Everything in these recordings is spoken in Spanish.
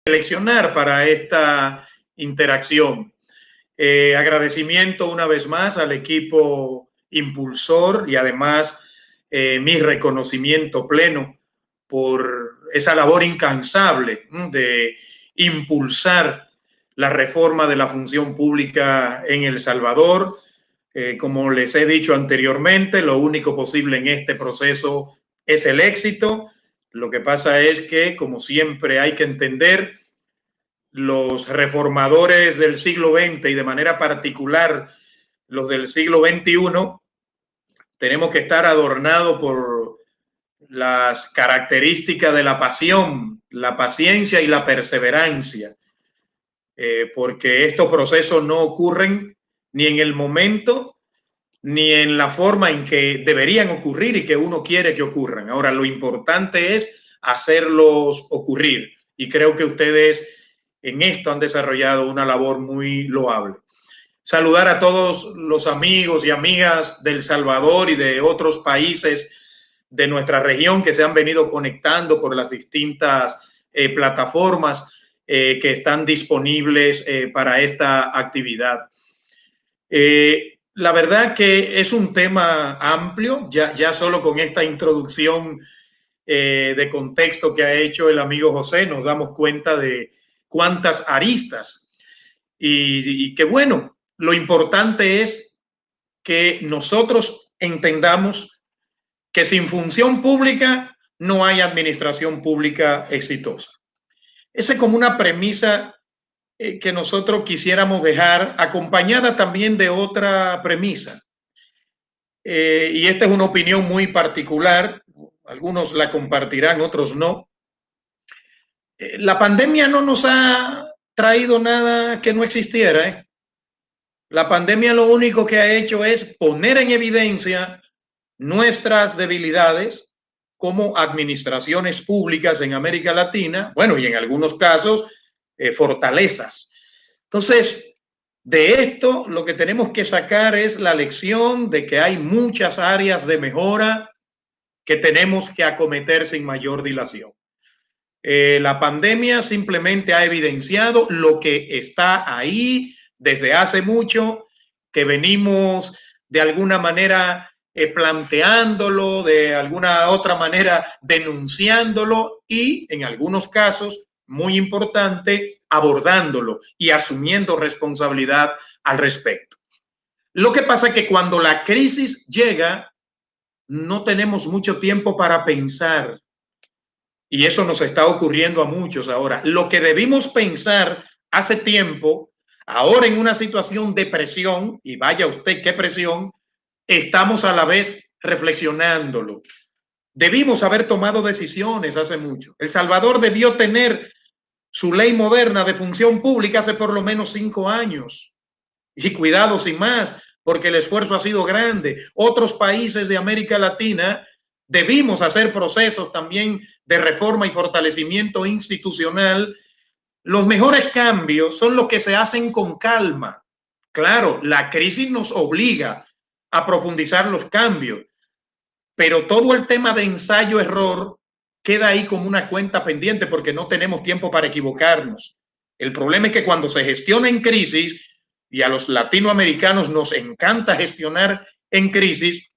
seleccionar para esta interacción. Agradecimiento una vez más al equipo impulsor y además mi reconocimiento pleno por esa labor incansable de impulsar la reforma de la función pública en El Salvador. Como les he dicho anteriormente, lo único posible en este proceso es el éxito. Lo que pasa es que, como siempre, hay que entender los reformadores del siglo XX y de manera particular los del siglo XXI, tenemos que estar adornados por las características de la pasión, la paciencia y la perseverancia, porque estos procesos no ocurren ni en el momento ni en la forma en que deberían ocurrir y que uno quiere que ocurran. Ahora, lo importante es hacerlos ocurrir y creo que ustedes en esto han desarrollado una labor muy loable. Saludar a todos los amigos y amigas del Salvador y de otros países de nuestra región que se han venido conectando por las distintas plataformas que están disponibles para esta actividad. La verdad que es un tema amplio, ya solo con esta introducción de contexto que ha hecho el amigo José nos damos cuenta de cuántas aristas y que bueno, lo importante es que nosotros entendamos que sin función pública no hay administración pública exitosa. Esa es como una premisa que nosotros quisiéramos dejar, acompañada también de otra premisa. Y esta es una opinión muy particular, algunos la compartirán, otros no. La pandemia no nos ha traído nada que no existiera. La pandemia lo único que ha hecho es poner en evidencia nuestras debilidades como administraciones públicas en América Latina, bueno, y en algunos casos, fortalezas. Entonces, de esto lo que tenemos que sacar es la lección de que hay muchas áreas de mejora que tenemos que acometer sin mayor dilación. La pandemia simplemente ha evidenciado lo que está ahí desde hace mucho, que venimos de alguna manera planteándolo, de alguna otra manera denunciándolo y en algunos casos, muy importante, abordándolo y asumiendo responsabilidad al respecto. Lo que pasa es que cuando la crisis llega, no tenemos mucho tiempo para pensar. Y eso nos está ocurriendo a muchos ahora. Lo que debimos pensar hace tiempo, ahora en una situación de presión, y vaya usted qué presión, estamos a la vez reflexionándolo. Debimos haber tomado decisiones hace mucho. El Salvador debió tener su ley moderna de función pública hace por lo menos 5 años. Y cuidado sin más, porque el esfuerzo ha sido grande. Otros países de América Latina debimos hacer procesos también de reforma y fortalecimiento institucional. Los mejores cambios son los que se hacen con calma. Claro, la crisis nos obliga a profundizar los cambios, pero todo el tema de ensayo-error queda ahí como una cuenta pendiente porque no tenemos tiempo para equivocarnos. El problema es que cuando se gestiona en crisis, y a los latinoamericanos nos encanta gestionar en crisis,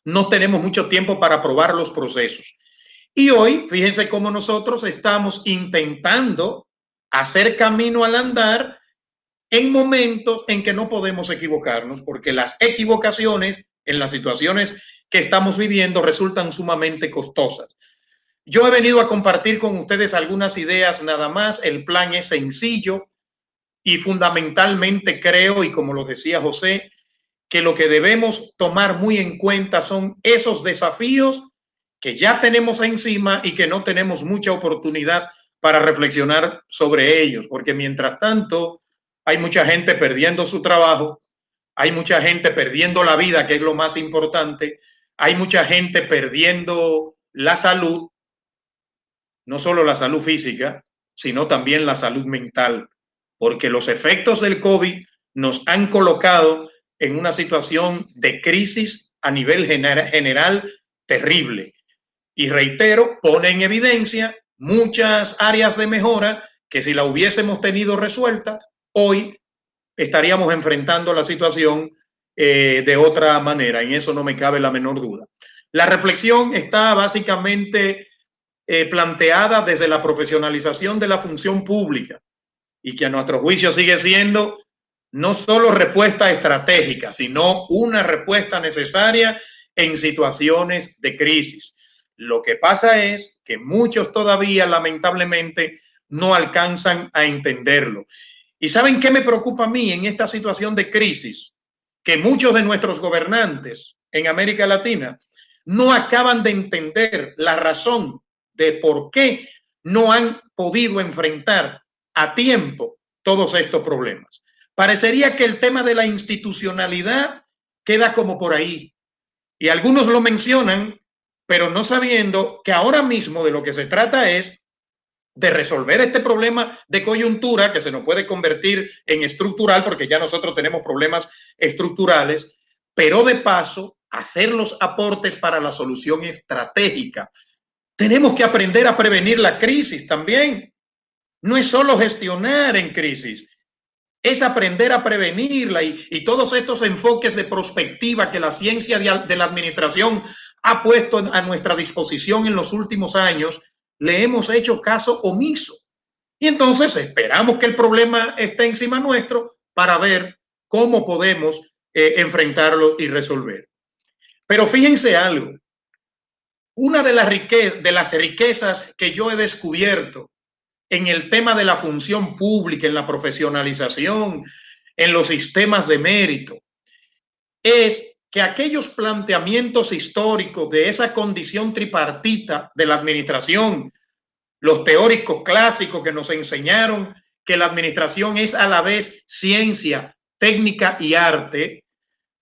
no tenemos mucho tiempo para probar los procesos. Y hoy, fíjense cómo nosotros estamos intentando hacer camino al andar en momentos en que no podemos equivocarnos, porque las equivocaciones en las situaciones que estamos viviendo resultan sumamente costosas. Yo he venido a compartir con ustedes algunas ideas nada más. El plan es sencillo y fundamentalmente creo, y como lo decía José, que lo que debemos tomar muy en cuenta son esos desafíos que ya tenemos encima y que no tenemos mucha oportunidad para reflexionar sobre ellos, porque mientras tanto hay mucha gente perdiendo su trabajo, hay mucha gente perdiendo la vida, que es lo más importante, hay mucha gente perdiendo la salud, no solo la salud física, sino también la salud mental, porque los efectos del COVID nos han colocado en una situación de crisis a nivel general terrible. Y reitero, pone en evidencia muchas áreas de mejora que si la hubiésemos tenido resuelta, hoy estaríamos enfrentando la situación de otra manera. En eso no me cabe la menor duda. La reflexión está básicamente planteada desde la profesionalización de la función pública y que a nuestro juicio sigue siendo no solo respuesta estratégica, sino una respuesta necesaria en situaciones de crisis. Lo que pasa es que muchos todavía, lamentablemente, no alcanzan a entenderlo. ¿Y saben qué me preocupa a mí en esta situación de crisis? Que muchos de nuestros gobernantes en América Latina no acaban de entender la razón de por qué no han podido enfrentar a tiempo todos estos problemas. Parecería que el tema de la institucionalidad queda como por ahí. Y algunos lo mencionan, pero no sabiendo que ahora mismo de lo que se trata es de resolver este problema de coyuntura que se nos puede convertir en estructural, porque ya nosotros tenemos problemas estructurales, pero de paso hacer los aportes para la solución estratégica. Tenemos que aprender a prevenir la crisis también. No es solo gestionar en crisis, es aprender a prevenirla y todos estos enfoques de prospectiva que la ciencia de la administración ha puesto a nuestra disposición en los últimos años, le hemos hecho caso omiso. Y entonces esperamos que el problema esté encima nuestro para ver cómo podemos enfrentarlo y resolver. Pero fíjense algo, una de las riquezas que yo he descubierto en el tema de la función pública, en la profesionalización, en los sistemas de mérito, es que aquellos planteamientos históricos de esa condición tripartita de la administración, los teóricos clásicos que nos enseñaron que la administración es a la vez ciencia, técnica y arte,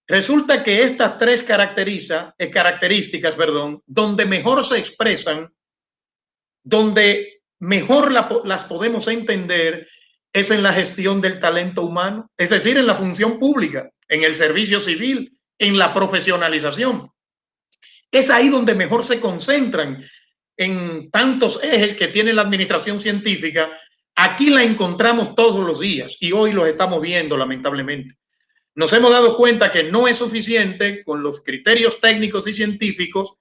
resulta que estas tres características, donde mejor se expresan, donde mejor las podemos entender, es en la gestión del talento humano, es decir, en la función pública, en el servicio civil, en la profesionalización. Es ahí donde mejor se concentran en tantos ejes que tiene la administración científica. Aquí la encontramos todos los días y hoy lo estamos viendo, lamentablemente. Nos hemos dado cuenta que no es suficiente con los criterios técnicos y científicos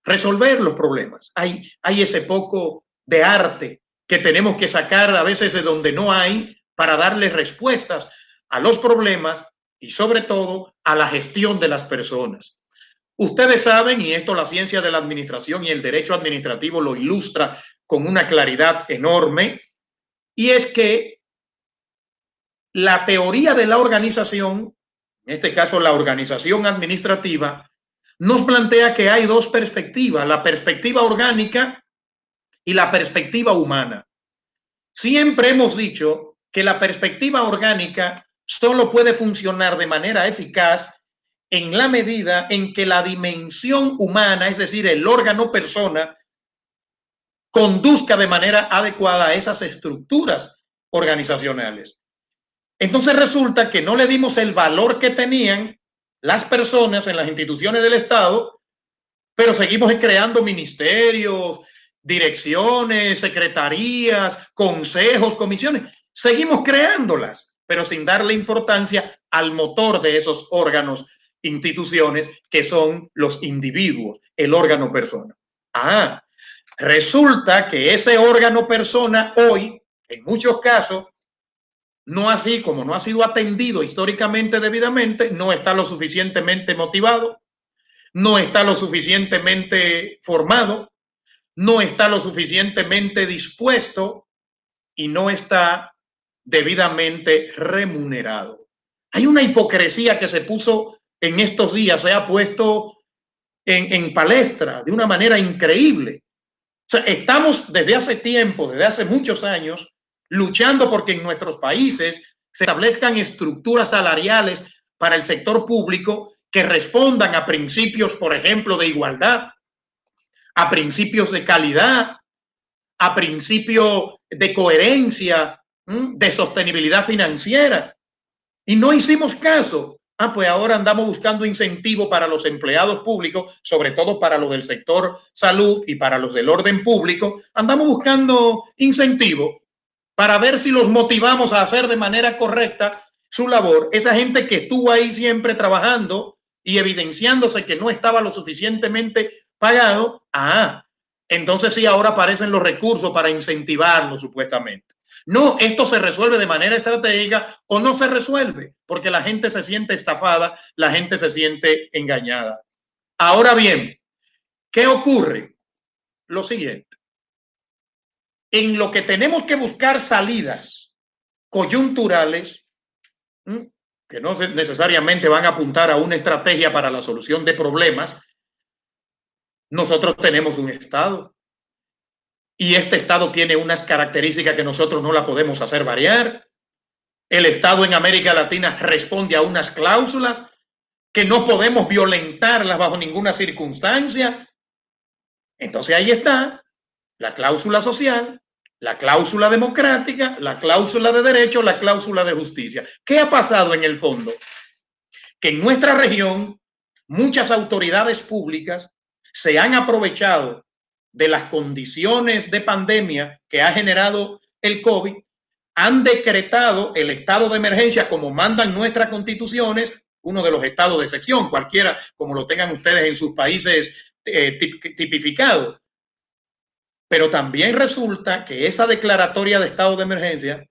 resolver los problemas. Hay ese poco de arte que tenemos que sacar a veces de donde no hay para darle respuestas a los problemas y sobre todo a la gestión de las personas. Ustedes saben, y esto la ciencia de la administración y el derecho administrativo lo ilustra con una claridad enorme, y es que la teoría de la organización, en este caso la organización administrativa, nos plantea que hay dos perspectivas, la perspectiva orgánica y la perspectiva humana. Siempre hemos dicho que la perspectiva orgánica solo puede funcionar de manera eficaz en la medida en que la dimensión humana, es decir, el órgano persona, conduzca de manera adecuada a esas estructuras organizacionales. Entonces resulta que no le dimos el valor que tenían las personas en las instituciones del Estado, pero seguimos creando ministerios, direcciones, secretarías, consejos, comisiones. Seguimos creándolas, pero sin darle importancia al motor de esos órganos, instituciones, que son los individuos, el órgano persona. Resulta que ese órgano persona hoy, en muchos casos, no así como no ha sido atendido históricamente debidamente, no está lo suficientemente motivado, no está lo suficientemente formado, no está lo suficientemente dispuesto y no está debidamente remunerado. Hay una hipocresía que se puso en estos días, se ha puesto en palestra de una manera increíble. O sea, estamos desde hace tiempo, desde hace muchos años, luchando porque en nuestros países se establezcan estructuras salariales para el sector público que respondan a principios, por ejemplo, de igualdad, a principios de calidad, a principios de coherencia, de sostenibilidad financiera. Y no hicimos caso. Pues ahora andamos buscando incentivos para los empleados públicos, sobre todo para los del sector salud y para los del orden público. Andamos buscando incentivos para ver si los motivamos a hacer de manera correcta su labor. Esa gente que estuvo ahí siempre trabajando y evidenciándose que no estaba lo suficientemente pagado, entonces sí, ahora aparecen los recursos para incentivarlo supuestamente. No, esto se resuelve de manera estratégica o no se resuelve porque la gente se siente estafada, la gente se siente engañada. Ahora bien, ¿qué ocurre? Lo siguiente. En lo que tenemos que buscar salidas coyunturales, que no necesariamente van a apuntar a una estrategia para la solución de problemas, nosotros tenemos un Estado. Y este Estado tiene unas características que nosotros no la podemos hacer variar. El Estado en América Latina responde a unas cláusulas que no podemos violentarlas bajo ninguna circunstancia. Entonces ahí está la cláusula social, la cláusula democrática, la cláusula de derecho, la cláusula de justicia. ¿Qué ha pasado en el fondo? Que en nuestra región muchas autoridades públicas se han aprovechado de las condiciones de pandemia que ha generado el COVID, han decretado el estado de emergencia como mandan nuestras constituciones, uno de los estados de excepción, cualquiera como lo tengan ustedes en sus países tipificados. Pero también resulta que esa declaratoria de estado de emergencia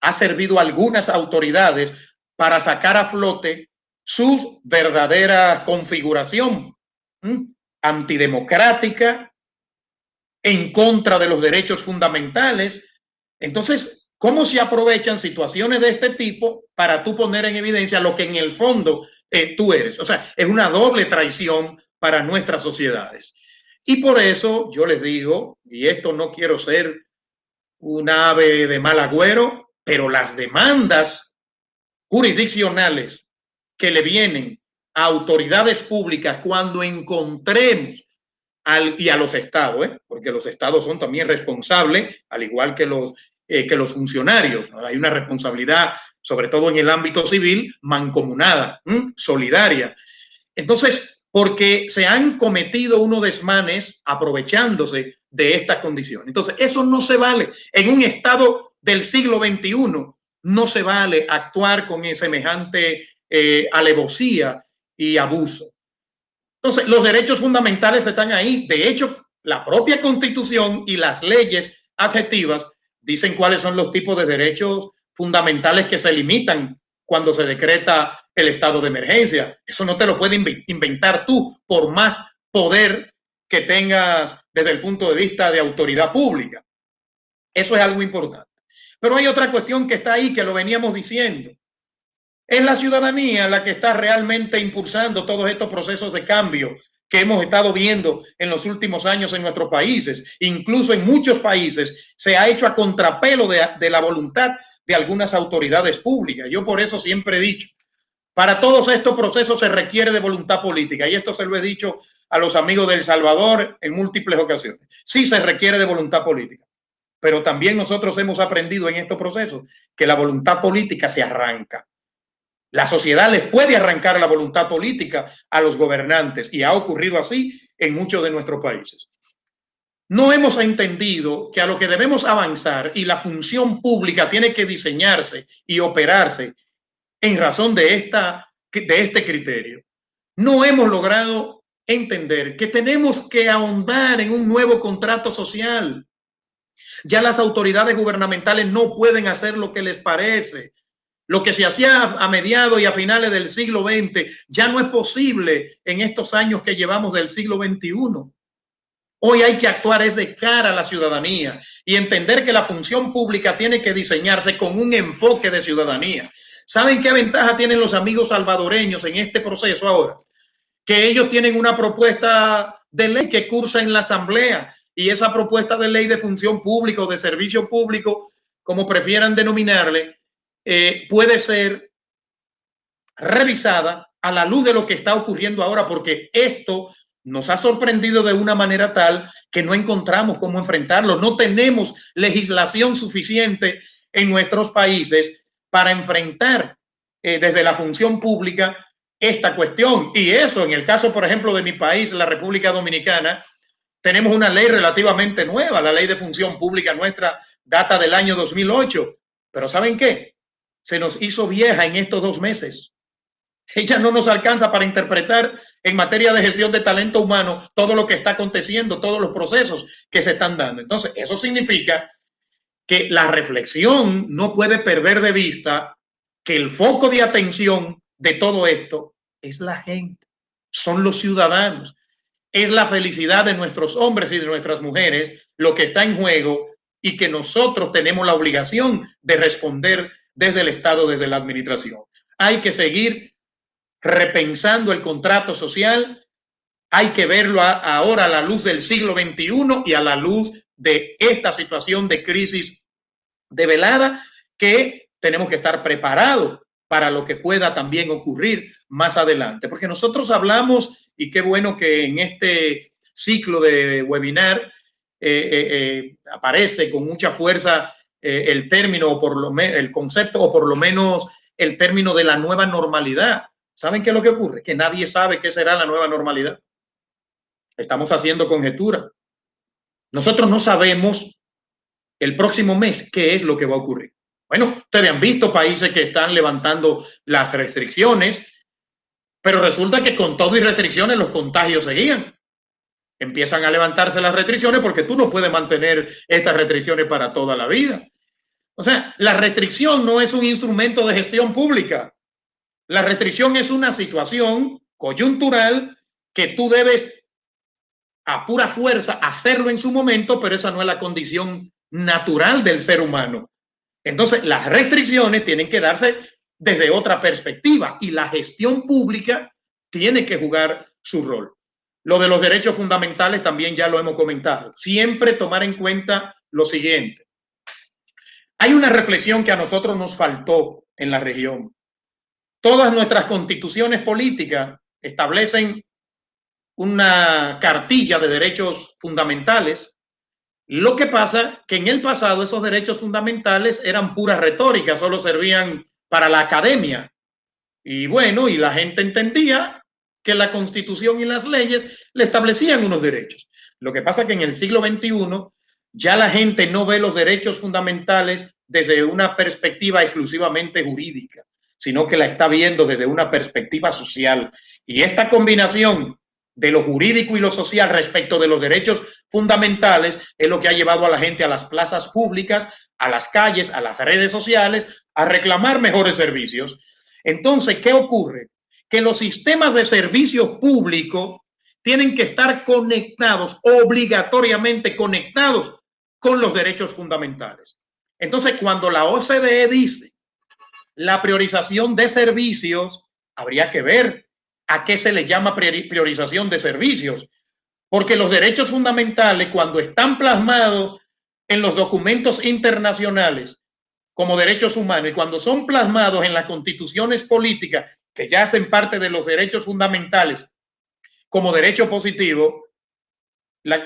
ha servido a algunas autoridades para sacar a flote su verdadera configuración antidemocrática, en contra de los derechos fundamentales. Entonces, ¿cómo se aprovechan situaciones de este tipo para tú poner en evidencia lo que en el fondo tú eres? O sea, es una doble traición para nuestras sociedades. Y por eso yo les digo, y esto no quiero ser un ave de mal agüero, pero las demandas jurisdiccionales que le vienen a autoridades públicas cuando encontremos y a los estados, porque los estados son también responsables, al igual que los funcionarios. Hay una responsabilidad, sobre todo en el ámbito civil, mancomunada, solidaria. Entonces, porque se han cometido unos desmanes aprovechándose de esta condición. Entonces, eso no se vale. En un estado del siglo XXI no se vale actuar con semejante alevosía y abuso. Entonces, los derechos fundamentales están ahí. De hecho, la propia Constitución y las leyes adjetivas dicen cuáles son los tipos de derechos fundamentales que se limitan cuando se decreta el estado de emergencia. Eso no te lo puedes inventar tú, por más poder que tengas desde el punto de vista de autoridad pública. Eso es algo importante. Pero hay otra cuestión que está ahí, que lo veníamos diciendo. Es la ciudadanía la que está realmente impulsando todos estos procesos de cambio que hemos estado viendo en los últimos años en nuestros países. Incluso en muchos países se ha hecho a contrapelo de la voluntad de algunas autoridades públicas. Yo por eso siempre he dicho, para todos estos procesos se requiere de voluntad política, y esto se lo he dicho a los amigos de El Salvador en múltiples ocasiones. Sí se requiere de voluntad política, pero también nosotros hemos aprendido en estos procesos que la voluntad política se arranca. La sociedad les puede arrancar la voluntad política a los gobernantes, y ha ocurrido así en muchos de nuestros países. No hemos entendido que a lo que debemos avanzar, y la función pública tiene que diseñarse y operarse en razón de este criterio. No hemos logrado entender que tenemos que ahondar en un nuevo contrato social. Ya las autoridades gubernamentales no pueden hacer lo que les parece. Lo que se hacía a mediados y a finales del siglo XX ya no es posible en estos años que llevamos del siglo XXI. Hoy hay que actuar es de cara a la ciudadanía y entender que la función pública tiene que diseñarse con un enfoque de ciudadanía. ¿Saben qué ventaja tienen los amigos salvadoreños en este proceso ahora? Que ellos tienen una propuesta de ley que cursa en la Asamblea, y esa propuesta de ley de función pública o de servicio público, como prefieran denominarle, puede ser revisada a la luz de lo que está ocurriendo ahora, porque esto nos ha sorprendido de una manera tal que no encontramos cómo enfrentarlo. No tenemos legislación suficiente en nuestros países para enfrentar desde la función pública esta cuestión. Y eso, en el caso, por ejemplo, de mi país, la República Dominicana, tenemos una ley relativamente nueva, la ley de función pública nuestra data del año 2008, pero ¿saben qué? Se nos hizo vieja en estos 2 meses. Ella no nos alcanza para interpretar en materia de gestión de talento humano todo lo que está aconteciendo, todos los procesos que se están dando. Entonces, eso significa que la reflexión no puede perder de vista que el foco de atención de todo esto es la gente, son los ciudadanos, es la felicidad de nuestros hombres y de nuestras mujeres lo que está en juego y que nosotros tenemos la obligación de responder desde el Estado, desde la administración. Hay que seguir repensando el contrato social, hay que verlo ahora a la luz del siglo XXI y a la luz de esta situación de crisis develada, que tenemos que estar preparados para lo que pueda también ocurrir más adelante. Porque nosotros hablamos, y qué bueno que en este ciclo de webinar aparece con mucha fuerza el término, o por lo menos el concepto, o por lo menos el término de la nueva normalidad. ¿Saben qué es lo que ocurre? Que nadie sabe qué será la nueva normalidad. Estamos haciendo conjetura. Nosotros no sabemos el próximo mes qué es lo que va a ocurrir. Bueno, ustedes han visto países que están levantando las restricciones, pero resulta que con todo y restricciones los contagios seguían. Empiezan a levantarse las restricciones porque tú no puedes mantener estas restricciones para toda la vida. O sea, la restricción no es un instrumento de gestión pública. La restricción es una situación coyuntural que tú debes a pura fuerza hacerlo en su momento, pero esa no es la condición natural del ser humano. Entonces, las restricciones tienen que darse desde otra perspectiva y la gestión pública tiene que jugar su rol. Lo de los derechos fundamentales también ya lo hemos comentado. Siempre tomar en cuenta lo siguiente. Hay una reflexión que a nosotros nos faltó en la región. Todas nuestras constituciones políticas establecen una cartilla de derechos fundamentales. Lo que pasa que en el pasado esos derechos fundamentales eran pura retórica, solo servían para la academia. Y bueno, y la gente entendía que la Constitución y las leyes le establecían unos derechos. Lo que pasa que en el siglo XXI ya la gente no ve los derechos fundamentales desde una perspectiva exclusivamente jurídica, sino que la está viendo desde una perspectiva social. Y esta combinación de lo jurídico y lo social respecto de los derechos fundamentales es lo que ha llevado a la gente a las plazas públicas, a las calles, a las redes sociales, a reclamar mejores servicios. Entonces, ¿qué ocurre? Que los sistemas de servicios públicos tienen que estar conectados, obligatoriamente conectados con los derechos fundamentales. Entonces, cuando la OCDE dice la priorización de servicios, habría que ver a qué se le llama priorización de servicios, porque los derechos fundamentales, cuando están plasmados en los documentos internacionales como derechos humanos y cuando son plasmados en las constituciones políticas que ya hacen parte de los derechos fundamentales como derecho positivo,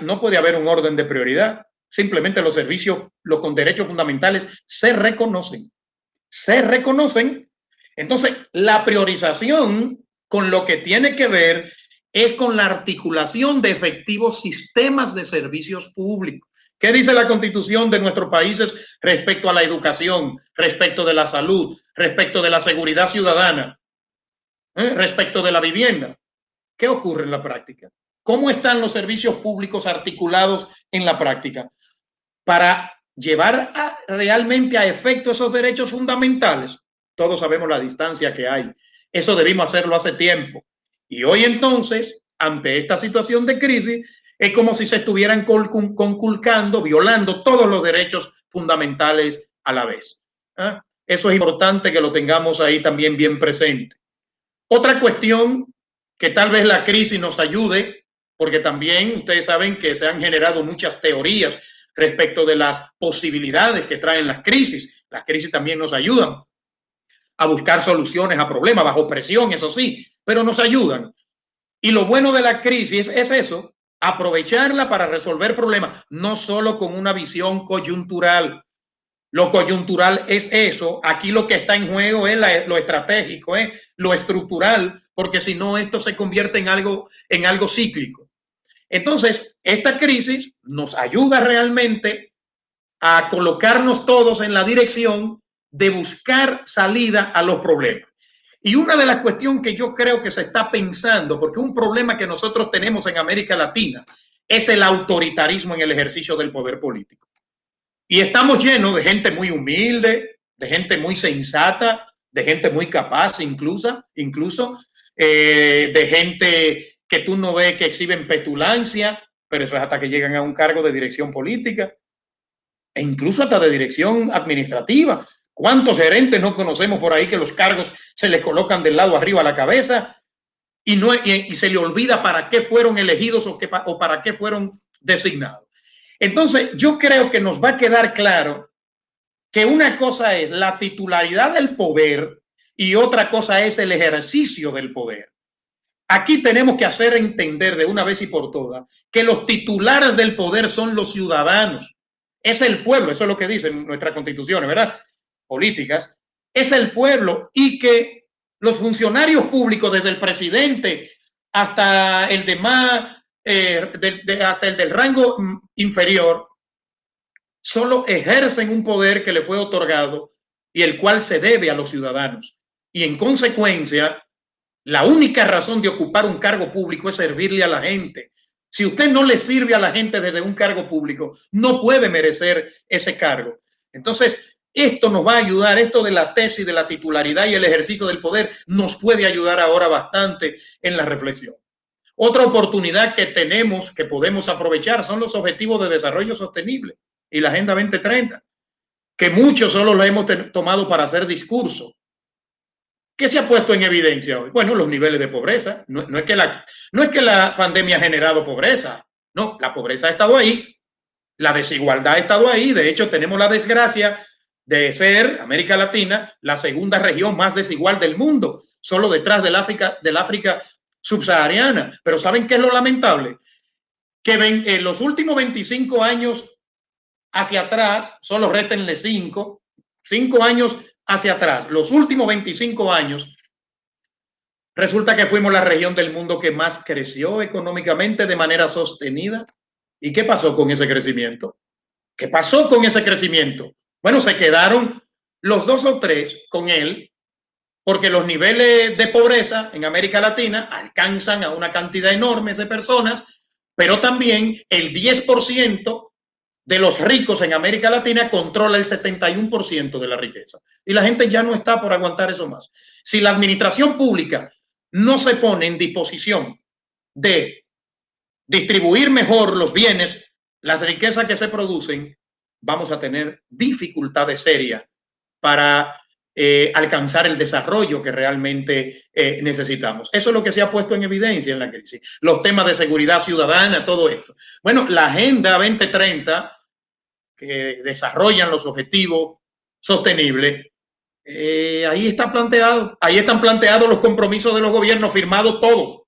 no puede haber un orden de prioridad. Simplemente los servicios, los con derechos fundamentales se reconocen. Se reconocen. Entonces, la priorización con lo que tiene que ver es con la articulación de efectivos sistemas de servicios públicos. ¿Qué dice la Constitución de nuestros países respecto a la educación, respecto de la salud, respecto de la seguridad ciudadana, respecto de la vivienda? ¿Qué ocurre en la práctica? ¿Cómo están los servicios públicos articulados en la práctica? Para llevar realmente a efecto esos derechos fundamentales, todos sabemos la distancia que hay. Eso debimos hacerlo hace tiempo. Y hoy entonces, ante esta situación de crisis, es como si se estuvieran conculcando, violando todos los derechos fundamentales a la vez. ¿Ah? Eso es importante que lo tengamos ahí también bien presente. Otra cuestión que tal vez la crisis nos ayude, porque también ustedes saben que se han generado muchas teorías respecto de las posibilidades que traen las crisis. Las crisis también nos ayudan a buscar soluciones a problemas bajo presión, eso sí, pero nos ayudan. Y lo bueno de la crisis es eso, aprovecharla para resolver problemas, no solo con una visión coyuntural. Lo coyuntural es eso. Aquí lo que está en juego es lo estratégico, lo estructural, porque si no, esto se convierte en algo cíclico. Entonces, esta crisis nos ayuda realmente a colocarnos todos en la dirección de buscar salida a los problemas. Y una de las cuestiones que yo creo que se está pensando, porque un problema que nosotros tenemos en América Latina es el autoritarismo en el ejercicio del poder político. Y estamos llenos de gente muy humilde, de gente muy sensata, de gente muy capaz incluso de gente que tú no ves que exhiben petulancia, pero eso es hasta que llegan a un cargo de dirección política e incluso hasta de dirección administrativa. ¿Cuántos gerentes no conocemos por ahí que los cargos se les colocan del lado arriba a la cabeza y se le olvida para qué fueron elegidos o para qué fueron designados? Entonces, yo creo que nos va a quedar claro que una cosa es la titularidad del poder y otra cosa es el ejercicio del poder. Aquí tenemos que hacer entender de una vez y por todas que los titulares del poder son los ciudadanos. Es el pueblo, eso es lo que dicen nuestras constituciones, ¿verdad? Políticas. Es el pueblo y que los funcionarios públicos, desde el presidente hasta el de más, hasta el del rango inferior, solo ejercen un poder que le fue otorgado y el cual se debe a los ciudadanos. Y en consecuencia, la única razón de ocupar un cargo público es servirle a la gente. Si usted no le sirve a la gente desde un cargo público, no puede merecer ese cargo. Entonces, esto nos va a ayudar, esto de la tesis, de la titularidad y el ejercicio del poder, nos puede ayudar ahora bastante en la reflexión. Otra oportunidad que tenemos, que podemos aprovechar, son los objetivos de desarrollo sostenible y la Agenda 2030, que muchos solo lo hemos tomado para hacer discurso. ¿Qué se ha puesto en evidencia hoy? Bueno, los niveles de pobreza. No es que la pandemia ha generado pobreza. No, la pobreza ha estado ahí. La desigualdad ha estado ahí. De hecho, tenemos la desgracia de ser, América Latina, la segunda región más desigual del mundo, solo detrás del África subsahariana. Pero ¿saben qué es lo lamentable? Que en los últimos 25 años hacia atrás, solo rétenle 5 años hacia atrás, los últimos 25 años, resulta que fuimos la región del mundo que más creció económicamente de manera sostenida. ¿Y qué pasó con ese crecimiento? ¿Qué pasó con ese crecimiento? Bueno, se quedaron los 2 o 3 con él, porque los niveles de pobreza en América Latina alcanzan a una cantidad enorme de personas, pero también el 10% de los ricos en América Latina controla el 71% de la riqueza. Y la gente ya no está por aguantar eso más. Si la administración pública no se pone en disposición de distribuir mejor los bienes, las riquezas que se producen, vamos a tener dificultades serias para alcanzar el desarrollo que realmente necesitamos. Eso es lo que se ha puesto en evidencia en la crisis. Los temas de seguridad ciudadana, todo esto. Bueno, la Agenda 2030, que desarrollan los objetivos sostenibles, ahí está planteado, ahí están planteados los compromisos de los gobiernos firmados todos,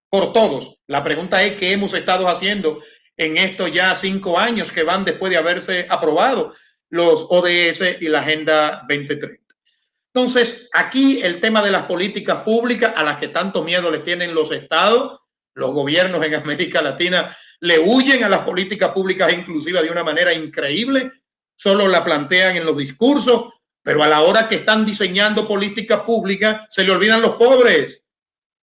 por todos. La pregunta es qué hemos estado haciendo en estos ya 5 años que van después de haberse aprobado los ODS y la Agenda 2030. Entonces, aquí el tema de las políticas públicas a las que tanto miedo les tienen los estados, los gobiernos en América Latina le huyen a las políticas públicas inclusivas de una manera increíble, solo la plantean en los discursos, pero a la hora que están diseñando políticas públicas se le olvidan los pobres,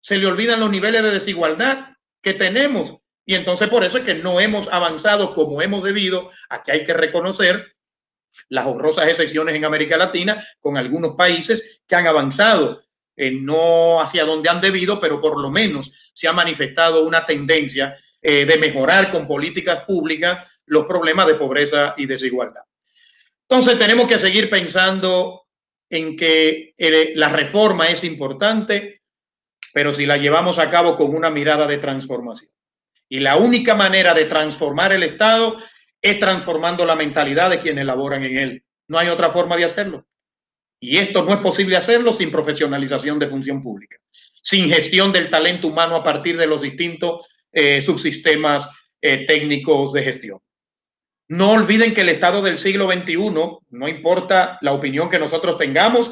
se le olvidan los niveles de desigualdad que tenemos. Y entonces por eso es que no hemos avanzado como hemos debido. Aquí hay que reconocer las honrosas excepciones en América Latina con algunos países que han avanzado, no hacia donde han debido, pero por lo menos se ha manifestado una tendencia de mejorar con políticas públicas los problemas de pobreza y desigualdad. Entonces tenemos que seguir pensando en que la reforma es importante, pero si la llevamos a cabo con una mirada de transformación. Y la única manera de transformar el Estado es transformando la mentalidad de quienes laboran en él. No hay otra forma de hacerlo. Y esto no es posible hacerlo sin profesionalización de función pública, sin gestión del talento humano a partir de los distintos subsistemas técnicos de gestión. No olviden que el Estado del siglo XXI, no importa la opinión que nosotros tengamos,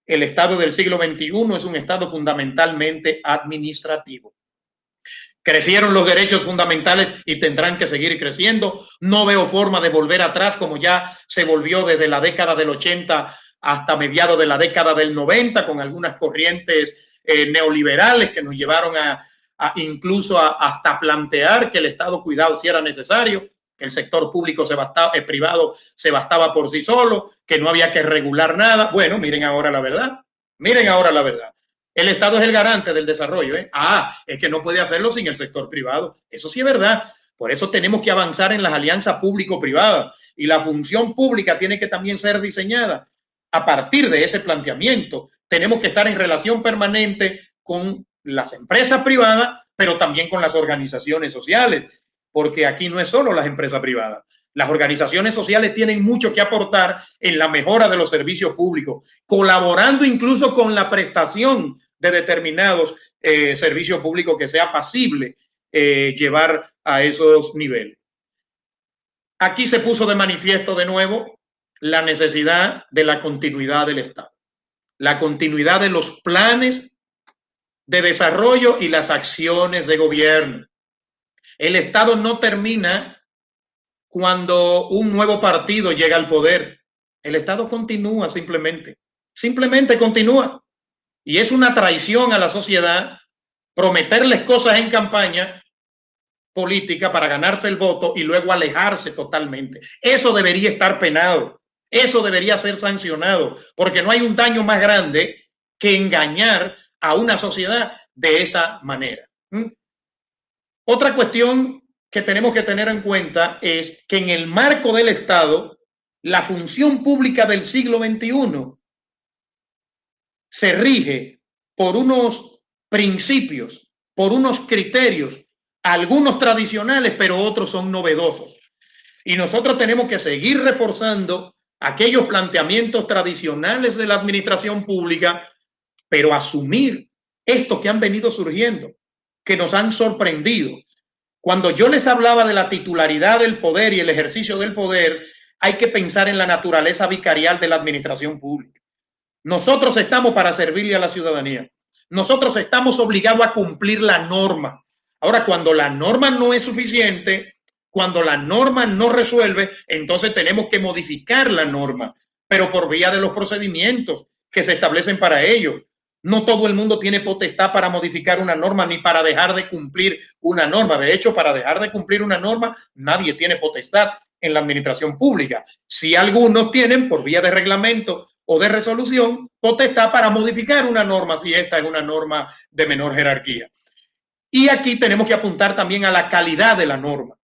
el Estado del siglo XXI es un Estado fundamentalmente administrativo. Crecieron los derechos fundamentales y tendrán que seguir creciendo. No veo forma de volver atrás como ya se volvió desde la década del 80 hasta mediados de la década del 90 con algunas corrientes neoliberales que nos llevaron incluso hasta plantear que el Estado cuidado si era necesario, que el sector público el privado se bastaba por sí solo, que no había que regular nada. Bueno, miren ahora la verdad. Miren ahora la verdad. El Estado es el garante del desarrollo. Es que no puede hacerlo sin el sector privado. Eso sí es verdad. Por eso tenemos que avanzar en las alianzas público-privadas. Y la función pública tiene que también ser diseñada a partir de ese planteamiento. Tenemos que estar en relación permanente con las empresas privadas, pero también con las organizaciones sociales, porque aquí no es solo las empresas privadas. Las organizaciones sociales tienen mucho que aportar en la mejora de los servicios públicos, colaborando incluso con la prestación de determinados servicios públicos que sea pasible llevar a esos niveles. Aquí se puso de manifiesto de nuevo la necesidad de la continuidad del Estado, la continuidad de los planes de desarrollo y las acciones de gobierno. El Estado no termina cuando un nuevo partido llega al poder. El Estado continúa simplemente continúa. Y es una traición a la sociedad prometerles cosas en campaña política para ganarse el voto y luego alejarse totalmente. Eso debería estar penado, eso debería ser sancionado, porque no hay un daño más grande que engañar a una sociedad de esa manera. Otra cuestión que tenemos que tener en cuenta es que en el marco del Estado, la función pública del siglo XXI se rige por unos principios, por unos criterios, algunos tradicionales, pero otros son novedosos. Y nosotros tenemos que seguir reforzando aquellos planteamientos tradicionales de la administración pública, pero asumir estos que han venido surgiendo, que nos han sorprendido. Cuando yo les hablaba de la titularidad del poder y el ejercicio del poder, hay que pensar en la naturaleza vicarial de la administración pública. Nosotros estamos para servirle a la ciudadanía. Nosotros estamos obligados a cumplir la norma. Ahora, cuando la norma no es suficiente, cuando la norma no resuelve, entonces tenemos que modificar la norma, pero por vía de los procedimientos que se establecen para ello. No todo el mundo tiene potestad para modificar una norma ni para dejar de cumplir una norma. De hecho, para dejar de cumplir una norma, nadie tiene potestad en la administración pública. Si algunos tienen, por vía de reglamento o de resolución, potestad para modificar una norma si esta es una norma de menor jerarquía. Y aquí tenemos que apuntar también a la calidad de la norma.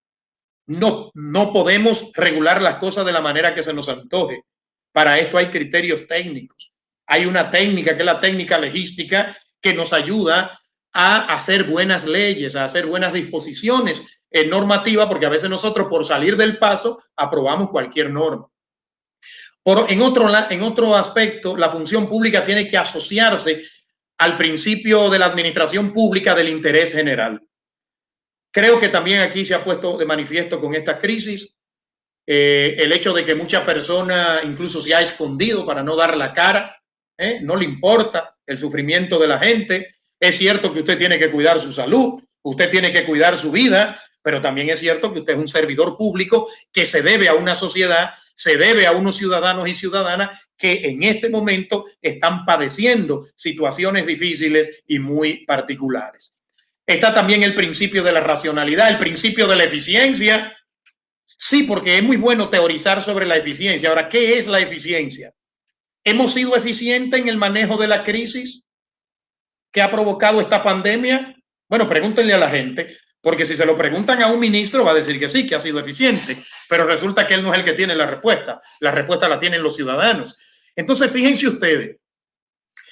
No podemos regular las cosas de la manera que se nos antoje. Para esto hay criterios técnicos. Hay una técnica que es la técnica legística que nos ayuda a hacer buenas leyes, a hacer buenas disposiciones normativas, porque a veces nosotros por salir del paso aprobamos cualquier norma. En otro aspecto, la función pública tiene que asociarse al principio de la administración pública del interés general. Creo que también aquí se ha puesto de manifiesto con esta crisis el hecho de que muchas personas incluso se ha escondido para no dar la cara, no le importa el sufrimiento de la gente. Es cierto que usted tiene que cuidar su salud, usted tiene que cuidar su vida, pero también es cierto que usted es un servidor público que se debe a una sociedad, se debe a unos ciudadanos y ciudadanas que en este momento están padeciendo situaciones difíciles y muy particulares. Está también el principio de la racionalidad, el principio de la eficiencia. Sí, porque es muy bueno teorizar sobre la eficiencia. Ahora, ¿qué es la eficiencia? ¿Hemos sido eficientes en el manejo de la crisis que ha provocado esta pandemia? Bueno, pregúntenle a la gente, porque si se lo preguntan a un ministro va a decir que sí, que ha sido eficiente, pero resulta que él no es el que tiene la respuesta la tienen los ciudadanos. Entonces, fíjense ustedes,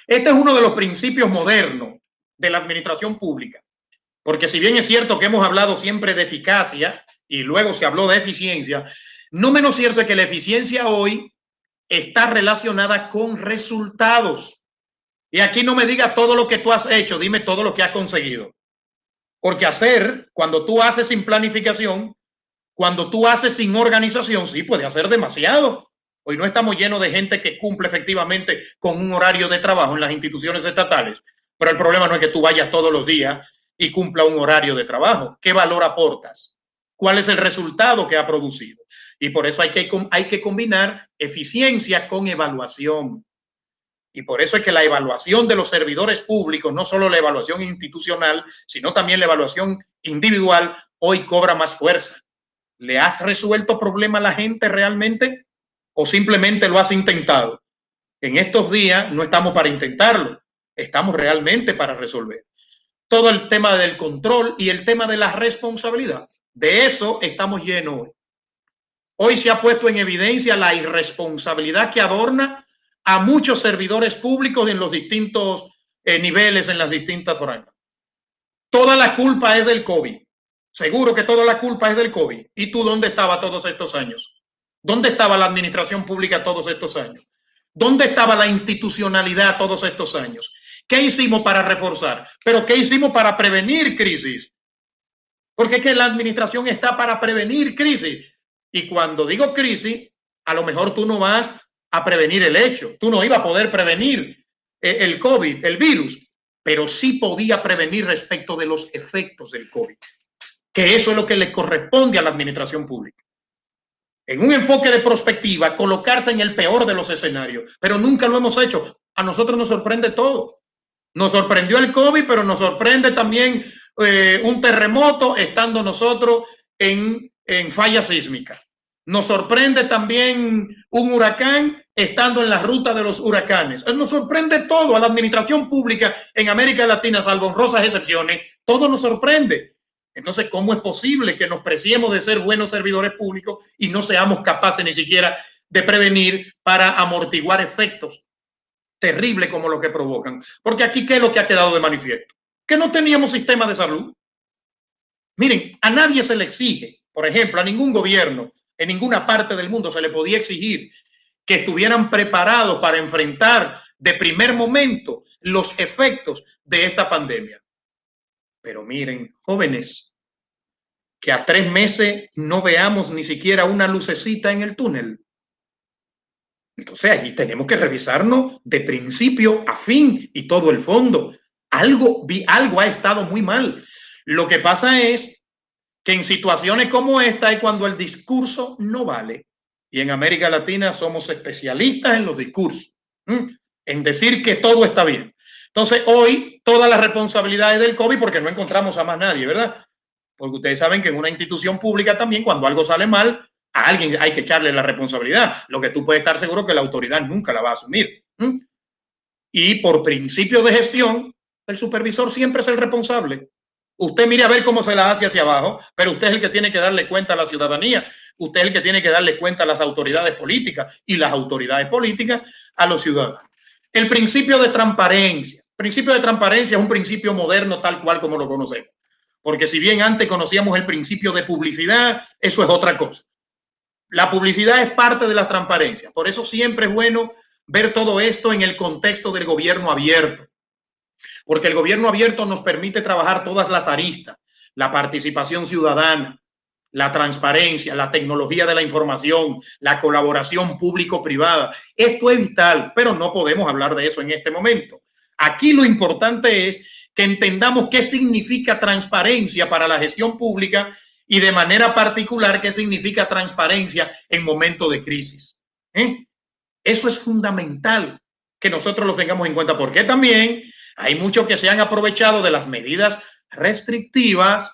este es uno de los principios modernos de la administración pública, porque si bien es cierto que hemos hablado siempre de eficacia y luego se habló de eficiencia, no menos cierto es que la eficiencia hoy está relacionada con resultados. Y aquí no me digas todo lo que tú has hecho, dime todo lo que has conseguido. Porque cuando tú haces sin planificación, cuando tú haces sin organización, sí, puede hacer demasiado. Hoy no estamos llenos de gente que cumple efectivamente con un horario de trabajo en las instituciones estatales, pero el problema no es que tú vayas todos los días y cumpla un horario de trabajo. ¿Qué valor aportas? ¿Cuál es el resultado que ha producido? Y por eso hay que combinar eficiencia con evaluación. Y por eso es que la evaluación de los servidores públicos, no solo la evaluación institucional, sino también la evaluación individual, hoy cobra más fuerza. ¿Le has resuelto problema a la gente realmente? ¿O simplemente lo has intentado? En estos días no estamos para intentarlo, estamos realmente para resolver. Todo el tema del control y el tema de la responsabilidad. De eso estamos llenos hoy. Hoy se ha puesto en evidencia la irresponsabilidad que adorna a muchos servidores públicos en los distintos niveles, en las distintas franjas. Toda la culpa es del COVID. Seguro que toda la culpa es del COVID. ¿Y tú dónde estaba todos estos años? ¿Dónde estaba la administración pública todos estos años? ¿Dónde estaba la institucionalidad todos estos años? ¿Qué hicimos para reforzar? ¿Pero qué hicimos para prevenir crisis? Porque es que la administración está para prevenir crisis. Y cuando digo crisis, a lo mejor tú no vas a prevenir el hecho. Tú no ibas a poder prevenir el COVID, el virus, pero sí podía prevenir respecto de los efectos del COVID. Que eso es lo que le corresponde a la administración pública. En un enfoque de prospectiva, colocarse en el peor de los escenarios, pero nunca lo hemos hecho. A nosotros nos sorprende todo. Nos sorprendió el COVID, pero nos sorprende también un terremoto estando nosotros en falla sísmica. Nos sorprende también un huracán estando en la ruta de los huracanes. Nos sorprende todo. A la administración pública en América Latina, salvo honrosas excepciones, todo nos sorprende. Entonces, ¿cómo es posible que nos preciemos de ser buenos servidores públicos y no seamos capaces ni siquiera de prevenir para amortiguar efectos terribles como los que provocan? Porque aquí, ¿qué es lo que ha quedado de manifiesto? Que no teníamos sistema de salud. Miren, a nadie se le exige, por ejemplo, a ningún gobierno en ninguna parte del mundo se le podía exigir que estuvieran preparados para enfrentar de primer momento los efectos de esta pandemia. Pero miren, jóvenes, que a 3 meses no veamos ni siquiera una lucecita en el túnel. Entonces allí tenemos que revisarnos de principio a fin y todo el fondo. Algo ha estado muy mal. Lo que pasa es que en situaciones como esta es cuando el discurso no vale. Y en América Latina somos especialistas en los discursos, en decir que todo está bien. Entonces hoy todas las responsabilidades del COVID, porque no encontramos a más nadie, ¿verdad? Porque ustedes saben que en una institución pública también cuando algo sale mal, a alguien hay que echarle la responsabilidad. Lo que tú puedes estar seguro que la autoridad nunca la va a asumir. Y por principio de gestión, el supervisor siempre es el responsable. Usted mire a ver cómo se la hace hacia abajo, pero usted es el que tiene que darle cuenta a la ciudadanía, usted es el que tiene que darle cuenta a las autoridades políticas y las autoridades políticas a los ciudadanos. El principio de transparencia. El principio de transparencia es un principio moderno tal cual como lo conocemos. Porque si bien antes conocíamos el principio de publicidad, eso es otra cosa. La publicidad es parte de la transparencia. Por eso siempre es bueno ver todo esto en el contexto del gobierno abierto. Porque el gobierno abierto nos permite trabajar todas las aristas, la participación ciudadana, la transparencia, la tecnología de la información, la colaboración público-privada. Esto es vital, pero no podemos hablar de eso en este momento. Aquí lo importante es que entendamos qué significa transparencia para la gestión pública y de manera particular qué significa transparencia en momentos de crisis. Eso es fundamental que nosotros lo tengamos en cuenta, porque también hay muchos que se han aprovechado de las medidas restrictivas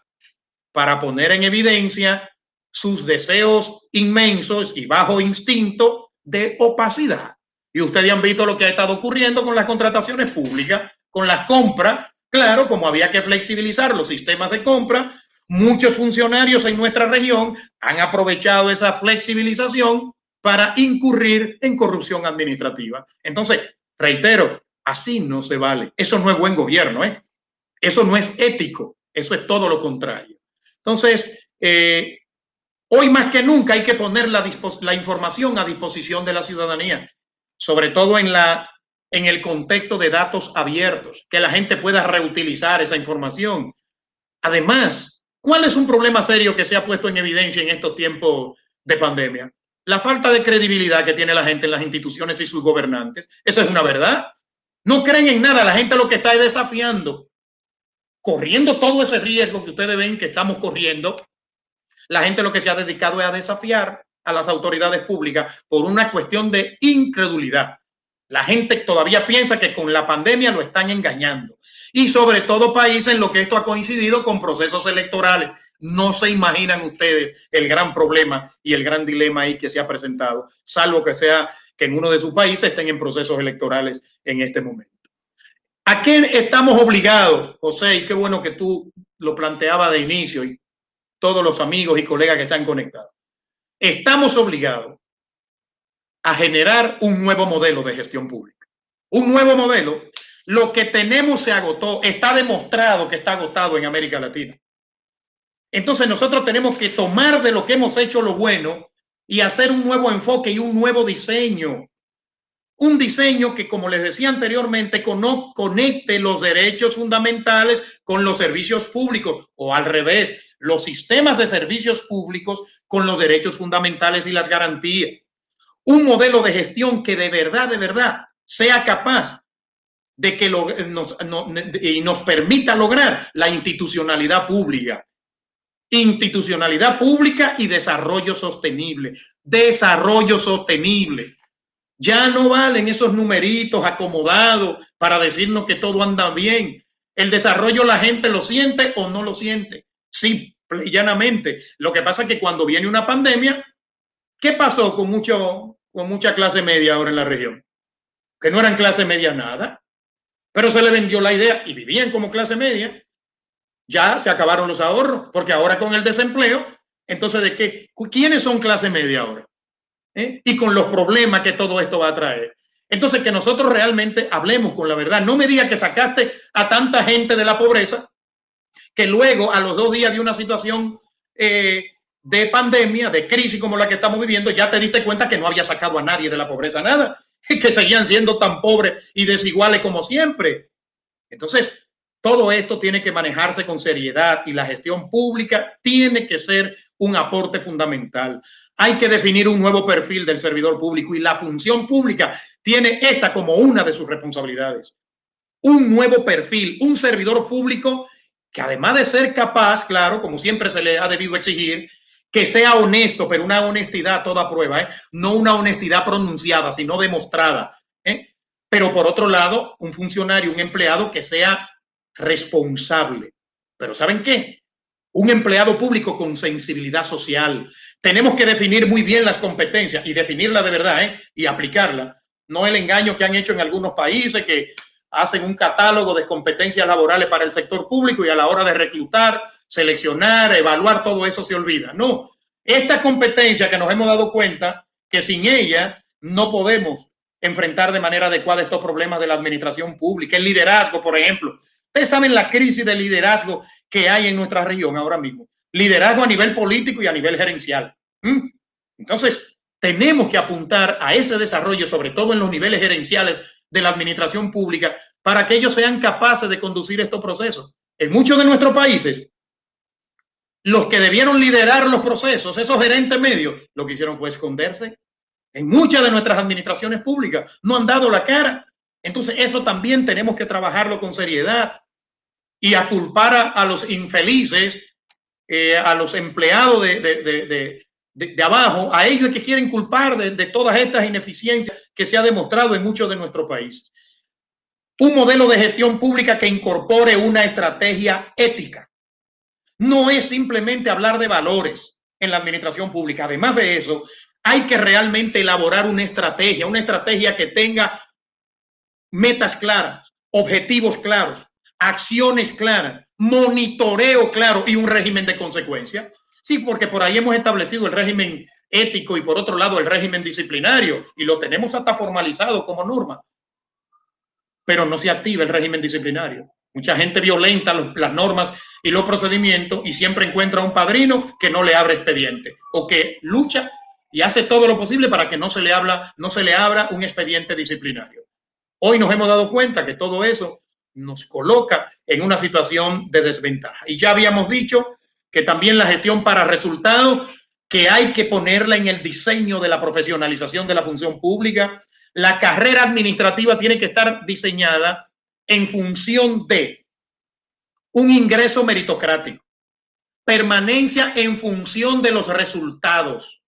para poner en evidencia sus deseos inmensos y bajo instinto de opacidad. Y ustedes han visto lo que ha estado ocurriendo con las contrataciones públicas, con las compras. Claro, como había que flexibilizar los sistemas de compra, muchos funcionarios en nuestra región han aprovechado esa flexibilización para incurrir en corrupción administrativa. Entonces, reitero, así no se vale. Eso no es buen gobierno, Eso no es ético. Eso es todo lo contrario. Entonces, hoy más que nunca hay que poner la información a disposición de la ciudadanía, sobre todo en el contexto de datos abiertos, que la gente pueda reutilizar esa información. Además, ¿cuál es un problema serio que se ha puesto en evidencia en estos tiempos de pandemia? La falta de credibilidad que tiene la gente en las instituciones y sus gobernantes. Eso es una verdad. No creen en nada, la gente lo que está es desafiando. corriendo todo ese riesgo que ustedes ven que estamos corriendo, la gente lo que se ha dedicado es a desafiar a las autoridades públicas por una cuestión de incredulidad. La gente todavía piensa que con la pandemia lo están engañando. Y sobre todo países en los que esto ha coincidido con procesos electorales. No se imaginan ustedes el gran problema y el gran dilema ahí que se ha presentado, salvo que sea que en uno de sus países estén en procesos electorales en este momento. ¿A qué estamos obligados, José? Y qué bueno que tú lo planteabas de inicio y todos los amigos y colegas que están conectados. Estamos obligados a generar un nuevo modelo de gestión pública. Un nuevo modelo. Lo que tenemos se agotó. Está demostrado que está agotado en América Latina. Entonces nosotros tenemos que tomar de lo que hemos hecho lo bueno y hacer un nuevo enfoque y un nuevo diseño. Un diseño que, como les decía anteriormente, conecte los derechos fundamentales con los servicios públicos, o al revés, los sistemas de servicios públicos con los derechos fundamentales y las garantías. Un modelo de gestión que de verdad, sea capaz de que nos permita lograr la institucionalidad pública. Institucionalidad pública y desarrollo sostenible. Desarrollo sostenible. Ya no valen esos numeritos acomodados para decirnos que todo anda bien. El desarrollo la gente lo siente o no lo siente. Simple y llanamente. Lo que pasa es que cuando viene una pandemia, ¿qué pasó con mucha clase media ahora en la región? Que no eran clase media nada, pero se le vendió la idea y vivían como clase media. Ya se acabaron los ahorros, porque ahora con el desempleo, entonces ¿de qué? ¿Quiénes son clase media ahora? Y con los problemas que todo esto va a traer. Entonces, que nosotros realmente hablemos con la verdad. No me digas que sacaste a tanta gente de la pobreza, que luego, a los 2 días de una situación de pandemia, de crisis como la que estamos viviendo, ya te diste cuenta que no había sacado a nadie de la pobreza, nada, que seguían siendo tan pobres y desiguales como siempre. Entonces, todo esto tiene que manejarse con seriedad y la gestión pública tiene que ser un aporte fundamental. Hay que definir un nuevo perfil del servidor público y la función pública tiene esta como una de sus responsabilidades. Un nuevo perfil, un servidor público que además de ser capaz, claro, como siempre se le ha debido exigir, que sea honesto, pero una honestidad a toda prueba, no una honestidad pronunciada, sino demostrada. Pero por otro lado, un funcionario, un empleado que sea responsable. Pero ¿saben qué? Un empleado público con sensibilidad social. Tenemos que definir muy bien las competencias y definirla de verdad y aplicarla. No el engaño que han hecho en algunos países que hacen un catálogo de competencias laborales para el sector público y a la hora de reclutar, seleccionar, evaluar, todo eso se olvida. No, esta competencia que nos hemos dado cuenta que sin ella no podemos enfrentar de manera adecuada estos problemas de la administración pública. El liderazgo, por ejemplo. Ustedes saben la crisis de liderazgo que hay en nuestra región ahora mismo. Liderazgo a nivel político y a nivel gerencial. Entonces, tenemos que apuntar a ese desarrollo, sobre todo en los niveles gerenciales de la administración pública, para que ellos sean capaces de conducir estos procesos. En muchos de nuestros países, los que debieron liderar los procesos, esos gerentes medios, lo que hicieron fue esconderse. En muchas de nuestras administraciones públicas no han dado la cara. Entonces, eso también tenemos que trabajarlo con seriedad y a culpar a los infelices, a los empleados de abajo, a ellos que quieren culpar de todas estas ineficiencias que se ha demostrado en muchos de nuestros países. Un modelo de gestión pública que incorpore una estrategia ética. No es simplemente hablar de valores en la administración pública. Además de eso, hay que realmente elaborar una estrategia que tenga metas claras, objetivos claros, acciones claras, monitoreo claro y un régimen de consecuencia. Sí, porque por ahí hemos establecido el régimen ético y por otro lado el régimen disciplinario y lo tenemos hasta formalizado como norma, pero no se activa el régimen disciplinario. Mucha gente violenta las normas y los procedimientos y siempre encuentra un padrino que no le abre expediente o que lucha y hace todo lo posible para que no se le abra un expediente disciplinario. Hoy nos hemos dado cuenta que todo eso nos coloca en una situación de desventaja. Y ya habíamos dicho que también la gestión para resultados, que hay que ponerla en el diseño de la profesionalización de la función pública. La carrera administrativa tiene que estar diseñada en función de un ingreso meritocrático, permanencia en función de los resultados,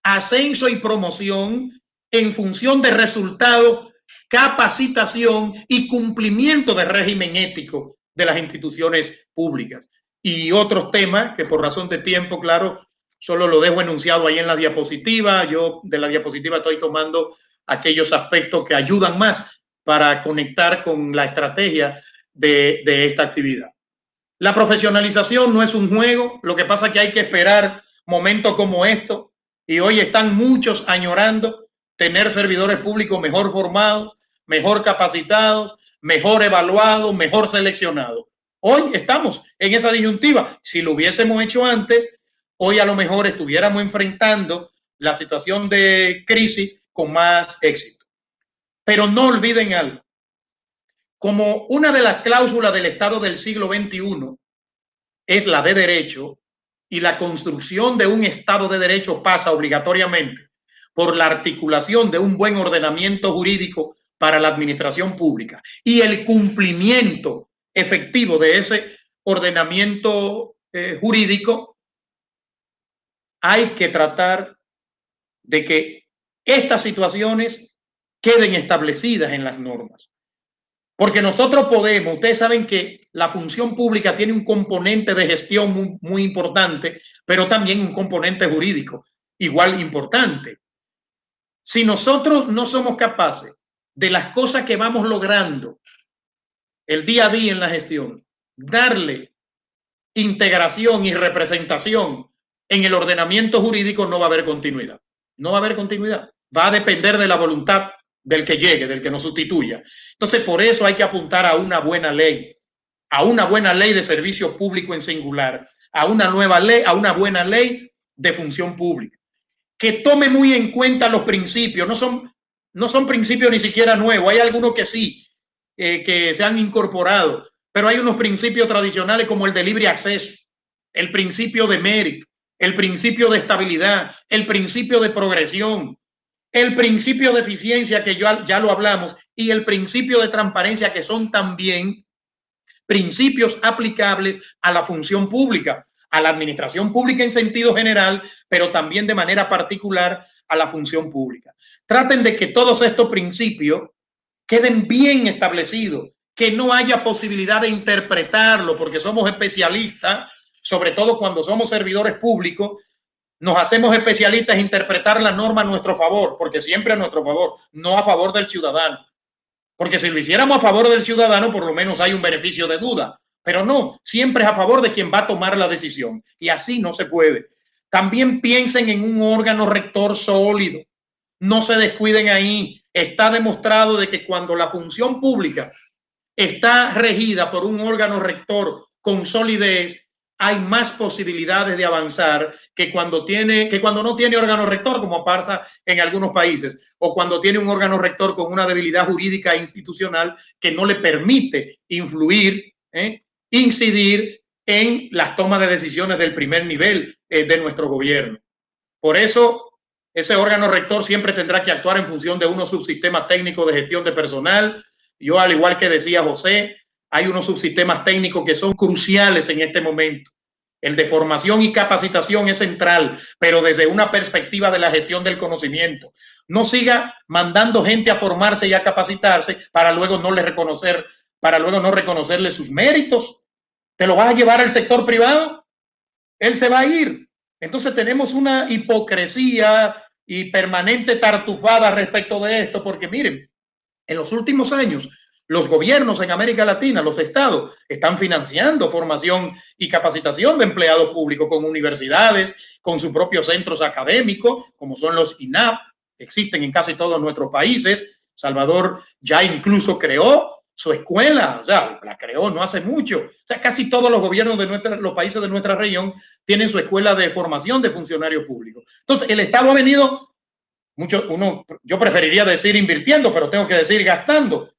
ascenso y promoción en función de resultados, capacitación y cumplimiento del régimen ético de las instituciones públicas. Y otros temas que por razón de tiempo, claro, solo lo dejo enunciado ahí en la diapositiva. Yo de la diapositiva estoy tomando aquellos aspectos que ayudan más para conectar con la estrategia de esta actividad. La profesionalización no es un juego, lo que pasa es que hay que esperar momentos como estos, y hoy están muchos añorando tener servidores públicos mejor formados, mejor capacitados, mejor evaluados, mejor seleccionados. Hoy estamos en esa disyuntiva. Si lo hubiésemos hecho antes, hoy a lo mejor estuviéramos enfrentando la situación de crisis con más éxito. Pero no olviden algo. Como una de las cláusulas del Estado del siglo XXI es la de derecho, y la construcción de un Estado de derecho pasa obligatoriamente por la articulación de un buen ordenamiento jurídico para la administración pública y el cumplimiento efectivo de ese ordenamiento jurídico, hay que tratar de que estas situaciones queden establecidas en las normas. Porque nosotros podemos, ustedes saben que la función pública tiene un componente de gestión muy importante, pero también un componente jurídico igual importante. Si nosotros no somos capaces de las cosas que vamos logrando el día a día en la gestión, darle integración y representación en el ordenamiento jurídico, no va a haber continuidad. No va a haber continuidad. Va a depender de la voluntad del que llegue, del que nos sustituya. Entonces, por eso hay que apuntar a una buena ley de servicio público en singular, a una nueva ley, a una buena ley de función pública, que tome muy en cuenta los principios. No son principios ni siquiera nuevos, hay algunos que sí, que se han incorporado, pero hay unos principios tradicionales como el de libre acceso, el principio de mérito, el principio de estabilidad, el principio de progresión, el principio de eficiencia, que ya lo hablamos, y el principio de transparencia, que son también principios aplicables a la función pública, a la administración pública en sentido general, pero también de manera particular a la función pública. Traten de que todos estos principios queden bien establecidos, que no haya posibilidad de interpretarlo, porque somos especialistas, sobre todo cuando somos servidores públicos, nos hacemos especialistas en interpretar la norma a nuestro favor, porque siempre a nuestro favor, no a favor del ciudadano. Porque si lo hiciéramos a favor del ciudadano, por lo menos hay un beneficio de duda. Pero no, siempre es a favor de quien va a tomar la decisión. Y así no se puede. También piensen en un órgano rector sólido. No se descuiden ahí. Está demostrado de que cuando la función pública está regida por un órgano rector con solidez, hay más posibilidades de avanzar que cuando no tiene órgano rector, como pasa en algunos países, o cuando tiene un órgano rector con una debilidad jurídica e institucional que no le permite influir, incidir en las tomas de decisiones del primer nivel de nuestro gobierno. Por eso, ese órgano rector siempre tendrá que actuar en función de unos subsistemas técnicos de gestión de personal. Yo, al igual que decía José, hay unos subsistemas técnicos que son cruciales en este momento. El de formación y capacitación es central, pero desde una perspectiva de la gestión del conocimiento. No siga mandando gente a formarse y a capacitarse para luego no reconocerle sus méritos. ¿Te lo vas a llevar al sector privado? Él se va a ir. Entonces tenemos una hipocresía y permanente tartufada respecto de esto, porque miren, en los últimos años, los gobiernos en América Latina, los estados, están financiando formación y capacitación de empleados públicos con universidades, con sus propios centros académicos, como son los INAP, que existen en casi todos nuestros países. Salvador ya incluso creó su escuela, o sea, la creó no hace mucho. O sea, casi todos los gobiernos de los países de nuestra región tienen su escuela de formación de funcionarios públicos. Entonces, el Estado ha venido yo preferiría decir invirtiendo, pero tengo que decir gastando.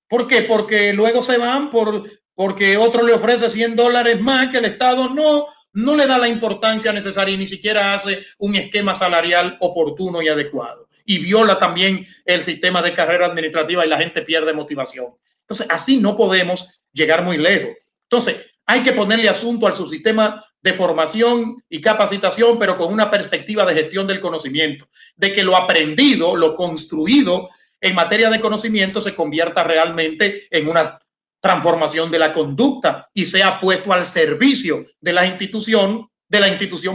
¿Por qué? Porque luego se van porque otro le ofrece $100 más, que el Estado no le da la importancia necesaria y ni siquiera hace un esquema salarial oportuno y adecuado. Y viola también el sistema de carrera administrativa y la gente pierde motivación. Entonces, así no podemos llegar muy lejos. Entonces, hay que ponerle asunto al subsistema de formación y capacitación, pero con una perspectiva de gestión del conocimiento, de que lo aprendido, lo construido en materia de conocimiento se convierta realmente en una transformación de la conducta y sea puesto al servicio de la institución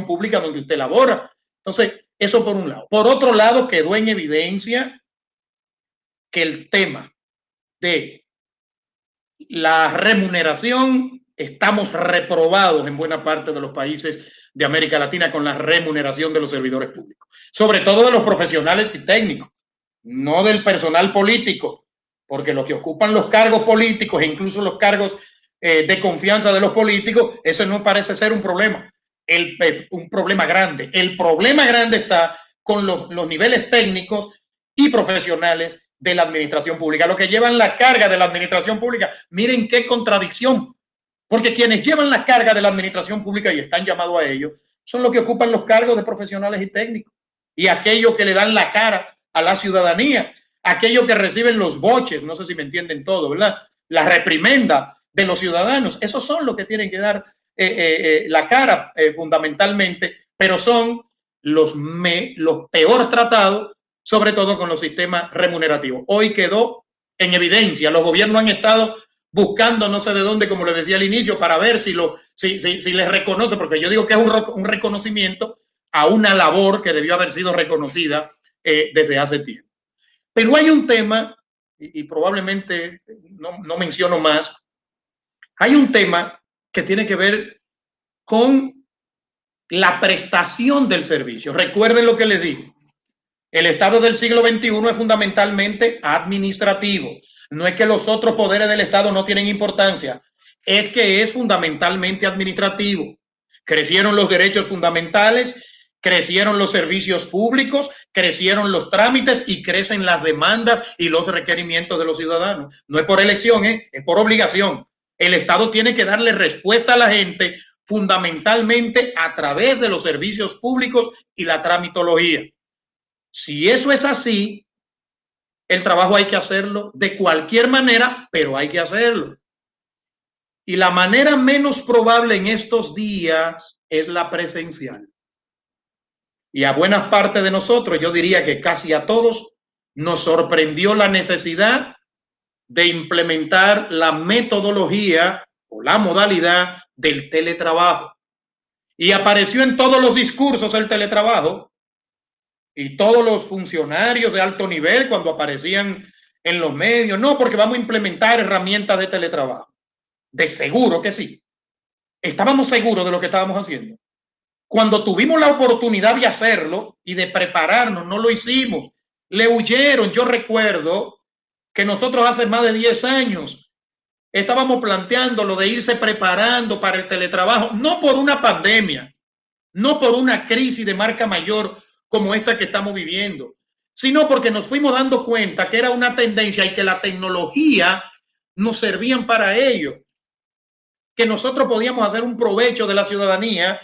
pública donde usted labora. Entonces, eso por un lado. Por otro lado, quedó en evidencia que el tema de la remuneración, estamos reprobados en buena parte de los países de América Latina con la remuneración de los servidores públicos, sobre todo de los profesionales y técnicos, no del personal político, porque los que ocupan los cargos políticos e incluso los cargos de confianza de los políticos, eso no parece ser un problema, un problema grande. El problema grande está con los niveles técnicos y profesionales de la administración pública, los que llevan la carga de la administración pública. Miren qué contradicción, porque quienes llevan la carga de la administración pública y están llamados a ello son los que ocupan los cargos de profesionales y técnicos y aquellos que le dan la cara a la ciudadanía, aquellos que reciben los boches, no sé si me entienden todo, ¿verdad? La reprimenda de los ciudadanos, esos son los que tienen que dar la cara fundamentalmente, pero son los peor tratados, sobre todo con los sistemas remunerativos. Hoy quedó en evidencia, los gobiernos han estado buscando no sé de dónde, como les decía al inicio, para ver si les reconoce, porque yo digo que es un reconocimiento a una labor que debió haber sido reconocida desde hace tiempo. Pero hay un tema, y probablemente no menciono más, hay un tema que tiene que ver con la prestación del servicio. Recuerden lo que les dije. El Estado del siglo XXI es fundamentalmente administrativo. No es que los otros poderes del Estado no tienen importancia, es que es fundamentalmente administrativo. Crecieron los derechos fundamentales, crecieron los servicios públicos, crecieron los trámites y crecen las demandas y los requerimientos de los ciudadanos. No es por elección, es por obligación. El Estado tiene que darle respuesta a la gente fundamentalmente a través de los servicios públicos y la tramitología. Si eso es así, el trabajo hay que hacerlo de cualquier manera, pero hay que hacerlo. Y la manera menos probable en estos días es la presencial. Y a buena parte de nosotros, yo diría que casi a todos, nos sorprendió la necesidad de implementar la metodología o la modalidad del teletrabajo. Y apareció en todos los discursos el teletrabajo. Y todos los funcionarios de alto nivel cuando aparecían en los medios, no, porque vamos a implementar herramientas de teletrabajo. De seguro que sí. Estábamos seguros de lo que estábamos haciendo. Cuando tuvimos la oportunidad de hacerlo y de prepararnos, no lo hicimos. Le huyeron. Yo recuerdo que nosotros hace más de 10 años estábamos planteando lo de irse preparando para el teletrabajo, no por una pandemia, no por una crisis de marca mayor como esta que estamos viviendo, sino porque nos fuimos dando cuenta que era una tendencia y que la tecnología nos servían para ello, que nosotros podíamos hacer un provecho de la ciudadanía,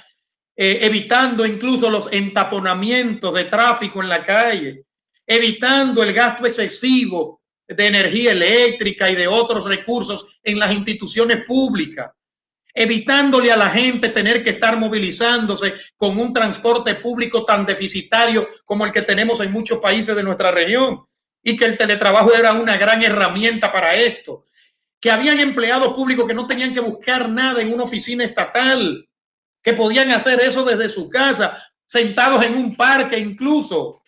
evitando incluso los entaponamientos de tráfico en la calle, evitando el gasto excesivo de energía eléctrica y de otros recursos en las instituciones públicas, evitándole a la gente tener que estar movilizándose con un transporte público tan deficitario como el que tenemos en muchos países de nuestra región, y que el teletrabajo era una gran herramienta para esto, que habían empleados públicos que no tenían que buscar nada en una oficina estatal, que podían hacer eso desde su casa, sentados en un parque incluso.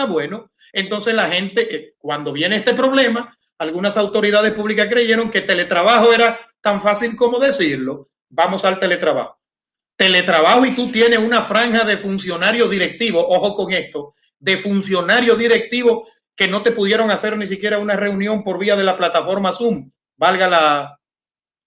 Bueno, entonces la gente, cuando viene este problema, algunas autoridades públicas creyeron que teletrabajo era tan fácil como decirlo. Vamos al teletrabajo. Teletrabajo y tú tienes una franja de funcionarios directivos, ojo con esto, de funcionarios directivos que no te pudieron hacer ni siquiera una reunión por vía de la plataforma Zoom, valga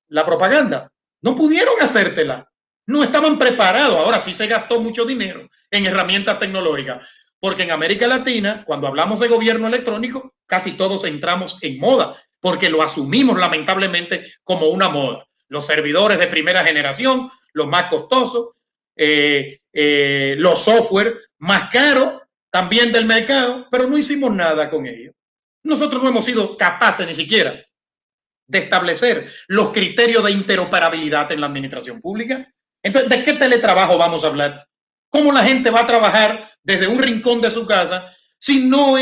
la propaganda. No pudieron hacértela. No estaban preparados. Ahora sí se gastó mucho dinero en herramientas tecnológicas. Porque en América Latina, cuando hablamos de gobierno electrónico, casi todos entramos en moda, porque lo asumimos lamentablemente como una moda. Los servidores de primera generación, los más costosos, los software más caros también del mercado, pero no hicimos nada con ellos. Nosotros no hemos sido capaces ni siquiera de establecer los criterios de interoperabilidad en la administración pública. Entonces, ¿de qué teletrabajo vamos a hablar? ¿Cómo la gente va a trabajar desde un rincón de su casa si no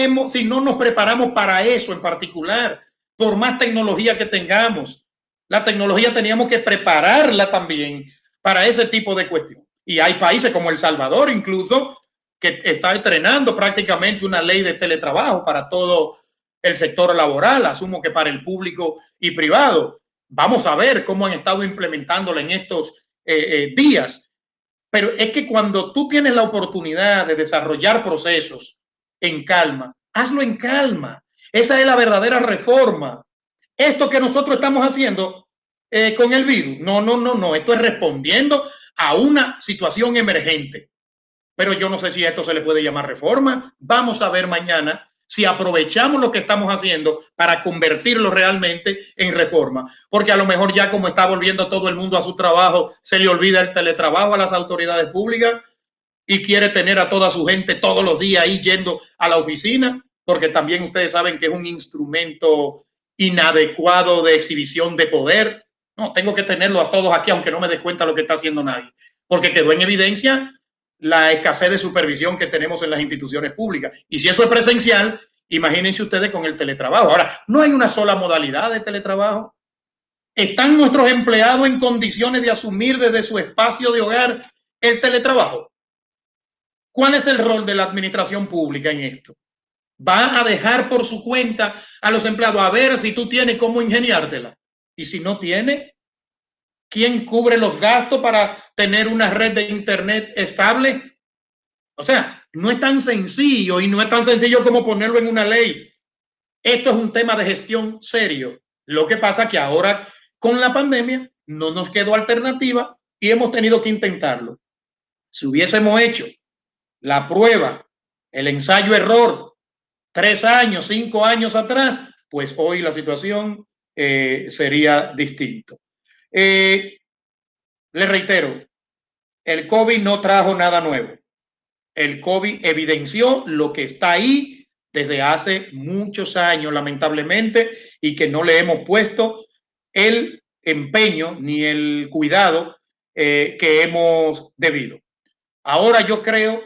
nos preparamos para eso en particular? Por más tecnología que tengamos, la tecnología teníamos que prepararla también para ese tipo de cuestión. Y hay países como El Salvador incluso que está estrenando prácticamente una ley de teletrabajo para todo el sector laboral, asumo que para el público y privado. Vamos a ver cómo han estado implementándola en estos días. Pero es que cuando tú tienes la oportunidad de desarrollar procesos en calma, hazlo en calma. Esa es la verdadera reforma. Esto que nosotros estamos haciendo con el virus, no. Esto es respondiendo a una situación emergente. Pero yo no sé si a esto se le puede llamar reforma. Vamos a ver mañana si aprovechamos lo que estamos haciendo para convertirlo realmente en reforma. Porque a lo mejor ya como está volviendo todo el mundo a su trabajo, se le olvida el teletrabajo a las autoridades públicas y quiere tener a toda su gente todos los días ahí yendo a la oficina, porque también ustedes saben que es un instrumento inadecuado de exhibición de poder. No, tengo que tenerlo a todos aquí, aunque no me dé cuenta lo que está haciendo nadie, porque quedó en evidencia la escasez de supervisión que tenemos en las instituciones públicas. Y si eso es presencial, imagínense ustedes con el teletrabajo. Ahora, no hay una sola modalidad de teletrabajo. ¿Están nuestros empleados en condiciones de asumir desde su espacio de hogar el teletrabajo? ¿Cuál es el rol de la administración pública en esto? ¿Va a dejar por su cuenta a los empleados a ver si tú tienes cómo ingeniártela? Y si no tiene, ¿quién cubre los gastos para tener una red de internet estable? O sea, no es tan sencillo y no es tan sencillo como ponerlo en una ley. Esto es un tema de gestión serio. Lo que pasa es que ahora con la pandemia no nos quedó alternativa y hemos tenido que intentarlo. Si hubiésemos hecho la prueba, el ensayo-error, 3 años, 5 años atrás, pues hoy la situación sería distinta. Le reitero, el COVID no trajo nada nuevo. El COVID evidenció lo que está ahí desde hace muchos años, lamentablemente, y que no le hemos puesto el empeño ni el cuidado que hemos debido. Ahora yo creo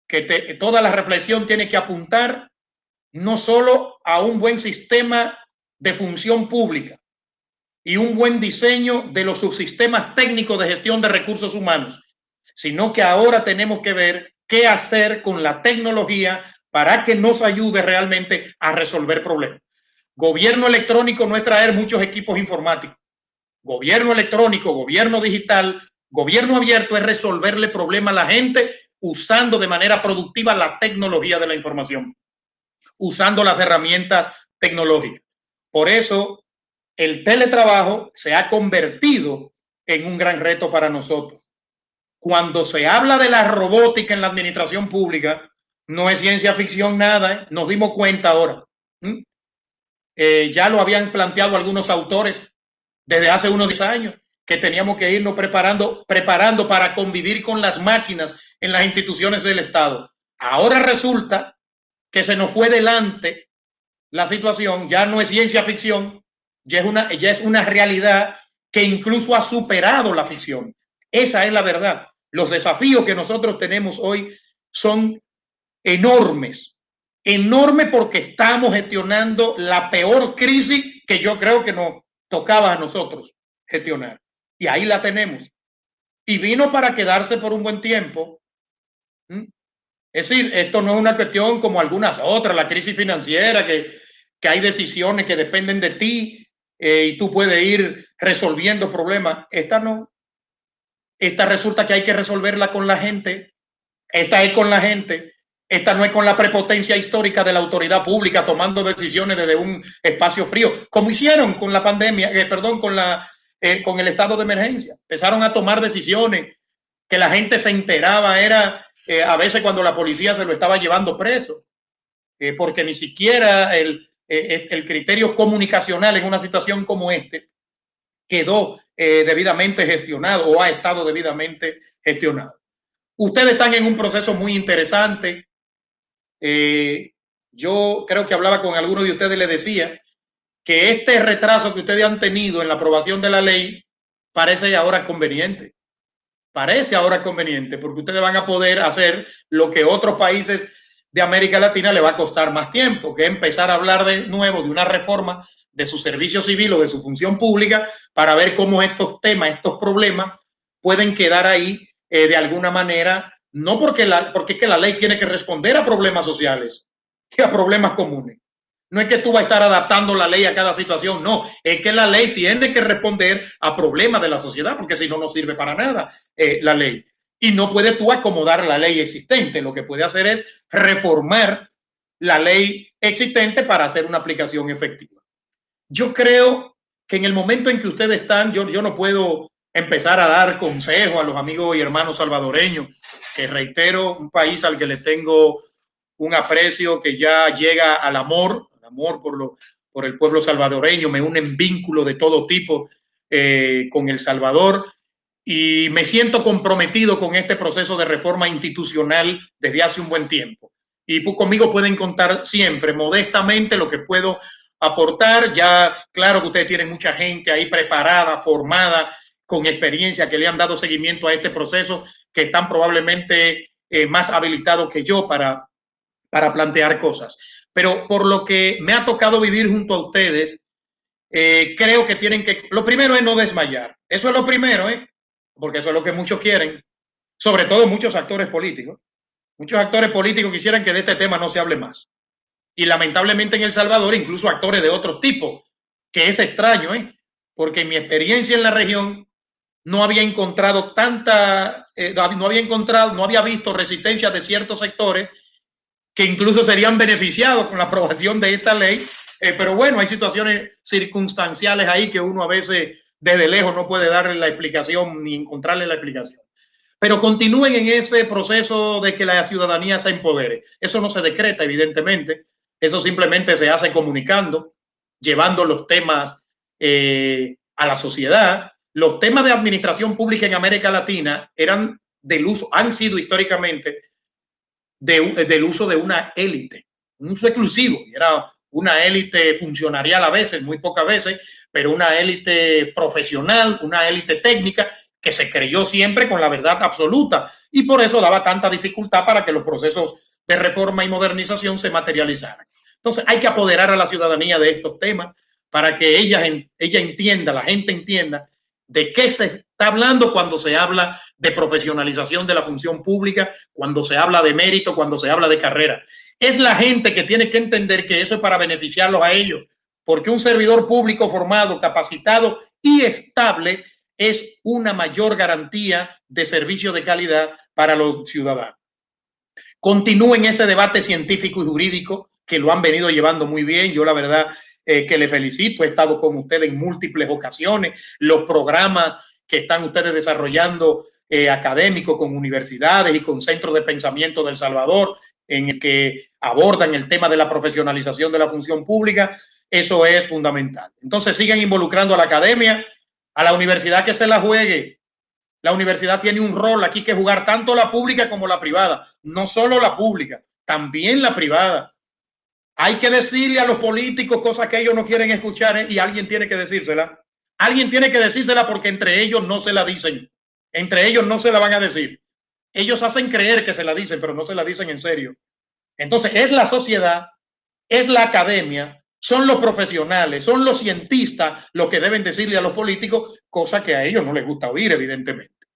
que toda la reflexión tiene que apuntar no solo a un buen sistema de función pública y un buen diseño de los subsistemas técnicos de gestión de recursos humanos, sino que ahora tenemos que ver qué hacer con la tecnología para que nos ayude realmente a resolver problemas. Gobierno electrónico no es traer muchos equipos informáticos. Gobierno electrónico, gobierno digital, gobierno abierto es resolverle problemas a la gente usando de manera productiva la tecnología de la información, usando las herramientas tecnológicas. Por eso, el teletrabajo se ha convertido en un gran reto para nosotros. Cuando se habla de la robótica en la administración pública, no es ciencia ficción nada, ¿eh? Nos dimos cuenta ahora. Ya lo habían planteado algunos autores desde hace unos 10 años, que teníamos que irnos preparando para convivir con las máquinas en las instituciones del Estado. Ahora resulta que se nos fue delante la situación, ya no es ciencia ficción, ya es una realidad que incluso ha superado la ficción. Esa es la verdad. Los desafíos que nosotros tenemos hoy son enormes, enormes porque estamos gestionando la peor crisis que yo creo que nos tocaba a nosotros gestionar. Y ahí la tenemos. Y vino para quedarse por un buen tiempo. Es decir, esto no es una cuestión como algunas otras, la crisis financiera, que hay decisiones que dependen de ti y tú puedes ir resolviendo problemas. Esta no. Esta resulta que hay que resolverla con la gente. Esta es con la gente. Esta no es con la prepotencia histórica de la autoridad pública tomando decisiones desde un espacio frío, como hicieron con la pandemia, con el estado de emergencia. Empezaron a tomar decisiones que la gente se enteraba, era a veces cuando la policía se lo estaba llevando preso, porque ni siquiera el criterio comunicacional en una situación como este quedó debidamente gestionado o ha estado debidamente gestionado. Ustedes están en un proceso muy interesante. Yo creo que hablaba con algunos de ustedes, les decía que este retraso que ustedes han tenido en la aprobación de la ley parece ahora conveniente. Parece ahora conveniente porque ustedes van a poder hacer lo que otros países de América Latina le va a costar más tiempo, que es empezar a hablar de nuevo de una reforma de su servicio civil o de su función pública para ver cómo estos temas, estos problemas pueden quedar ahí de alguna manera, no porque es que la ley tiene que responder a problemas sociales, que a problemas comunes. No es que tú vas a estar adaptando la ley a cada situación, no, es que la ley tiene que responder a problemas de la sociedad, porque si no, no sirve para nada la ley. Y no puedes tú acomodar la ley existente, lo que puede hacer es reformar la ley existente para hacer una aplicación efectiva. Yo creo que en el momento en que ustedes están, yo no puedo empezar a dar consejos a los amigos y hermanos salvadoreños, que reitero, un país al que le tengo un aprecio que ya llega al amor por el pueblo salvadoreño, me unen vínculos de todo tipo con El Salvador y me siento comprometido con este proceso de reforma institucional desde hace un buen tiempo. Y conmigo pueden contar siempre, modestamente, lo que puedo aportar. Ya, claro que ustedes tienen mucha gente ahí preparada, formada, con experiencia, que le han dado seguimiento a este proceso, que están probablemente más habilitados que yo para plantear cosas. Pero por lo que me ha tocado vivir junto a ustedes, creo que tienen que, lo primero es no desmayar. Eso es lo primero, porque eso es lo que muchos quieren, sobre todo muchos actores políticos. Muchos actores políticos quisieran que de este tema no se hable más. Y lamentablemente en El Salvador, incluso actores de otros tipos, que es extraño, porque en mi experiencia en la región no había encontrado no había visto resistencia de ciertos sectores que incluso serían beneficiados con la aprobación de esta ley. Pero bueno, hay situaciones circunstanciales ahí que uno a veces desde lejos no puede darle la explicación ni encontrarle la explicación. Pero continúen en ese proceso de que la ciudadanía se empodere. Eso no se decreta, evidentemente. Eso simplemente se hace comunicando, llevando los temas a la sociedad. Los temas de administración pública en América Latina eran del uso, han sido históricamente del uso de una élite, un uso exclusivo. Era una élite funcionarial a veces, muy pocas veces, pero una élite profesional, una élite técnica que se creyó siempre con la verdad absoluta y por eso daba tanta dificultad para que los procesos de reforma y modernización se materializaran. Entonces hay que apoderar a la ciudadanía de estos temas para que ella entienda, la gente entienda de qué se está hablando cuando se habla de profesionalización de la función pública, cuando se habla de mérito, cuando se habla de carrera. Es la gente que tiene que entender que eso es para beneficiarlos a ellos, porque un servidor público formado, capacitado y estable es una mayor garantía de servicio de calidad para los ciudadanos. Continúen ese debate científico y jurídico que lo han venido llevando muy bien. Yo la verdad que les felicito, he estado con ustedes en múltiples ocasiones, los programas que están ustedes desarrollando académicos con universidades y con centros de pensamiento de El Salvador, en el que abordan el tema de la profesionalización de la función pública, eso es fundamental. Entonces sigan involucrando a la academia, a la universidad que se la juegue. La universidad tiene un rol aquí que jugar, tanto la pública como la privada, no solo la pública, también la privada. Hay que decirle a los políticos cosas que ellos no quieren escuchar y alguien tiene que decírsela. Alguien tiene que decírsela porque entre ellos no se la dicen. Entre ellos no se la van a decir. Ellos hacen creer que se la dicen, pero no se la dicen en serio. Entonces es la sociedad, es la academia, son los profesionales, son los cientistas los que deben decirle a los políticos cosas que a ellos no les gusta oír, evidentemente.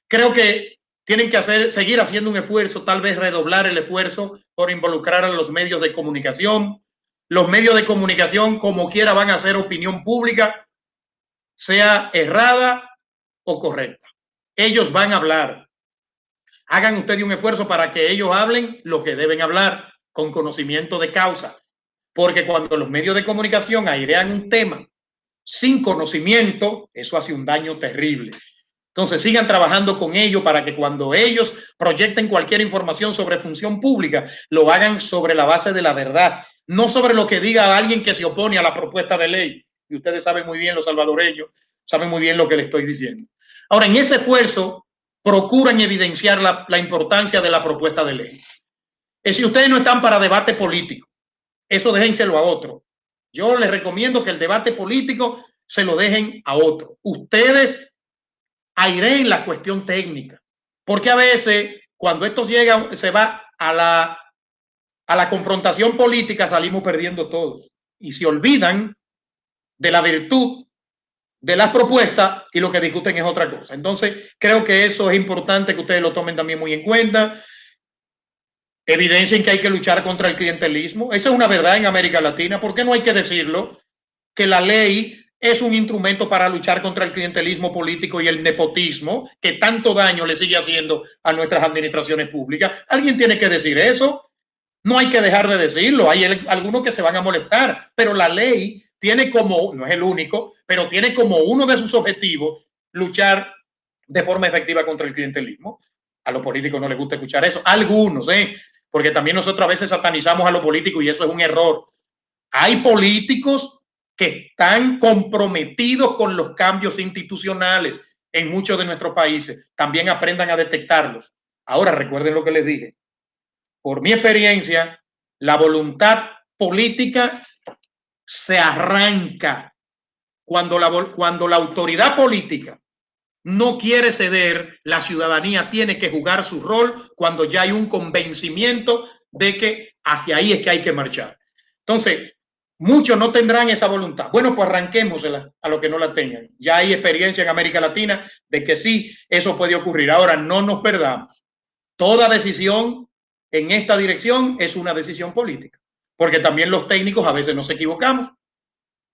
Creo que tienen que seguir haciendo un esfuerzo, tal vez redoblar el esfuerzo por involucrar a los medios de comunicación. Los medios de comunicación, como quiera, van a hacer opinión pública, sea errada o correcta. Ellos van a hablar. Hagan ustedes un esfuerzo para que ellos hablen lo que deben hablar con conocimiento de causa. Porque cuando los medios de comunicación airean un tema sin conocimiento, eso hace un daño terrible. Entonces sigan trabajando con ellos para que cuando ellos proyecten cualquier información sobre función pública, lo hagan sobre la base de la verdad, no sobre lo que diga alguien que se opone a la propuesta de ley. Y ustedes saben muy bien, los salvadoreños, saben muy bien lo que les estoy diciendo. Ahora, en ese esfuerzo, procuran evidenciar la importancia de la propuesta de ley. Si ustedes no están para debate político, eso déjenselo a otro. Yo les recomiendo que el debate político se lo dejen a otro. Ustedes aireen la cuestión técnica, porque a veces cuando esto llega, se va a la confrontación política, salimos perdiendo todos y se olvidan de la virtud de las propuestas y lo que discuten es otra cosa. Entonces, creo que eso es importante que ustedes lo tomen también muy en cuenta. Evidencien que hay que luchar contra el clientelismo. Esa es una verdad en América Latina. ¿Por qué no hay que decirlo? Que la ley es un instrumento para luchar contra el clientelismo político y el nepotismo que tanto daño le sigue haciendo a nuestras administraciones públicas. Alguien tiene que decir eso. No hay que dejar de decirlo. Hay algunos que se van a molestar, pero la ley tiene como, no es el único, pero tiene como uno de sus objetivos luchar de forma efectiva contra el clientelismo. A los políticos no les gusta escuchar eso. A algunos, porque también nosotros a veces satanizamos a los políticos y eso es un error. Hay políticos que están comprometidos con los cambios institucionales en muchos de nuestros países. También aprendan a detectarlos. Ahora recuerden lo que les dije. Por mi experiencia, la voluntad política se arranca cuando la autoridad política no quiere ceder, la ciudadanía tiene que jugar su rol cuando ya hay un convencimiento de que hacia ahí es que hay que marchar. Entonces, muchos no tendrán esa voluntad. Bueno, pues arranquémosela a los que no la tengan. Ya hay experiencia en América Latina de que sí, eso puede ocurrir. Ahora, no nos perdamos. Toda decisión en esta dirección es una decisión política, porque también los técnicos a veces nos equivocamos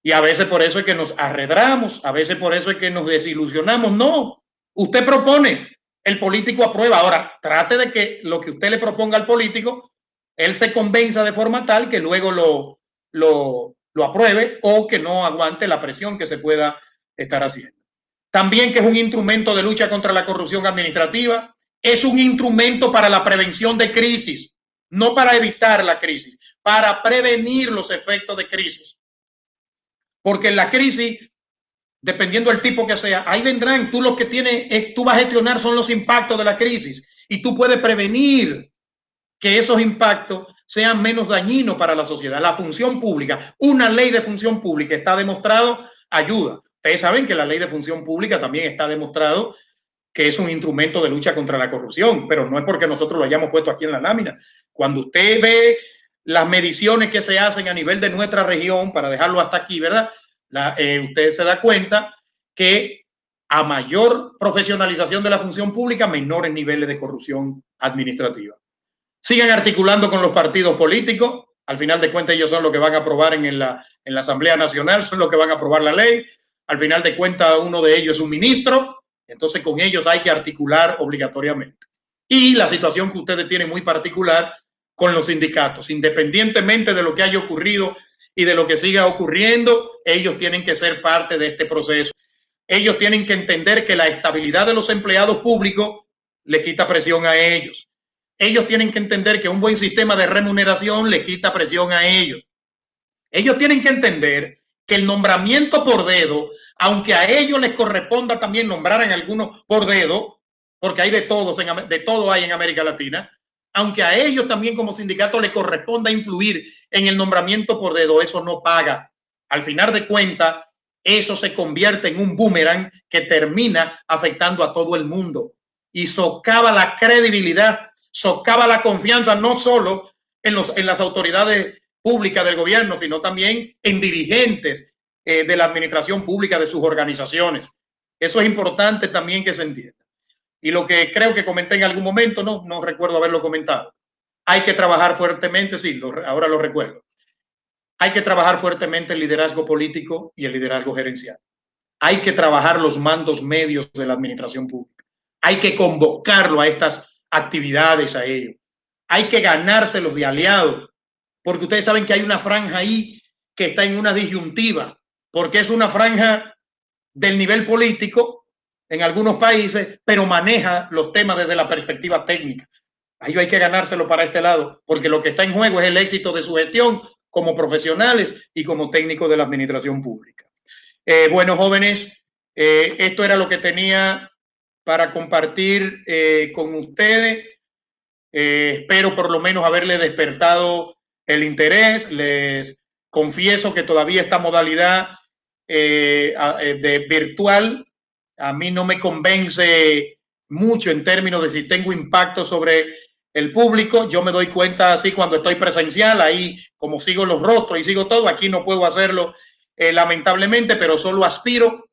y a veces por eso es que nos arredramos, a veces por eso es que nos desilusionamos. No, usted propone, el político aprueba. Ahora, trate de que lo que usted le proponga al político, él se convenza de forma tal que luego lo apruebe o que no aguante la presión que se pueda estar haciendo. También que es un instrumento de lucha contra la corrupción administrativa, es un instrumento para la prevención de crisis, no para evitar la crisis, para prevenir los efectos de crisis. Porque en la crisis, dependiendo del tipo que sea, ahí vendrán, tú lo que tienes, tú vas a gestionar son los impactos de la crisis y tú puedes prevenir que esos impactos sean menos dañinos para la sociedad. La función pública, una ley de función pública está demostrado, ayuda. Ustedes saben que la ley de función pública también está demostrado que es un instrumento de lucha contra la corrupción, pero no es porque nosotros lo hayamos puesto aquí en la lámina. Cuando usted ve las mediciones que se hacen a nivel de nuestra región, para dejarlo hasta aquí, ¿verdad? Usted se da cuenta que a mayor profesionalización de la función pública, menores niveles de corrupción administrativa. Sigan articulando con los partidos políticos. Al final de cuentas, ellos son los que van a aprobar en la Asamblea Nacional, son los que van a aprobar la ley. Al final de cuentas, uno de ellos es un ministro. Entonces, con ellos hay que articular obligatoriamente. Y la situación que ustedes tienen muy particular con los sindicatos. Independientemente de lo que haya ocurrido y de lo que siga ocurriendo, ellos tienen que ser parte de este proceso. Ellos tienen que entender que la estabilidad de los empleados públicos le quita presión a ellos. Ellos tienen que entender que un buen sistema de remuneración le quita presión a ellos. Ellos tienen que entender que el nombramiento por dedo, aunque a ellos les corresponda también nombrar en algunos por dedo, porque hay de todo hay en América Latina, aunque a ellos también como sindicato les corresponda influir en el nombramiento por dedo, eso no paga. Al final de cuentas, eso se convierte en un boomerang que termina afectando a todo el mundo y socava la credibilidad, socava la confianza, no solo en las autoridades públicas del gobierno, sino también en dirigentes de la administración pública de sus organizaciones. Eso es importante también que se entienda. Y lo que creo que comenté en algún momento, no recuerdo haberlo comentado, hay que trabajar fuertemente, sí, ahora lo recuerdo, hay que trabajar fuertemente el liderazgo político y el liderazgo gerencial. Hay que trabajar los mandos medios de la administración pública. Hay que convocarlo a estas actividades, a ellos. Hay que ganárselos de aliados, porque ustedes saben que hay una franja ahí que está en una disyuntiva, porque es una franja del nivel político en algunos países, pero maneja los temas desde la perspectiva técnica. A ellos hay que ganárselo para este lado, porque lo que está en juego es el éxito de su gestión como profesionales y como técnicos de la administración pública. Bueno, jóvenes, esto era lo que tenía para compartir con ustedes. Espero por lo menos haberle despertado el interés, les confieso que todavía esta modalidad de virtual a mí no me convence mucho en términos de si tengo impacto sobre el público. Yo me doy cuenta así cuando estoy presencial, ahí como sigo los rostros y sigo todo, aquí no puedo hacerlo lamentablemente, pero solo aspiro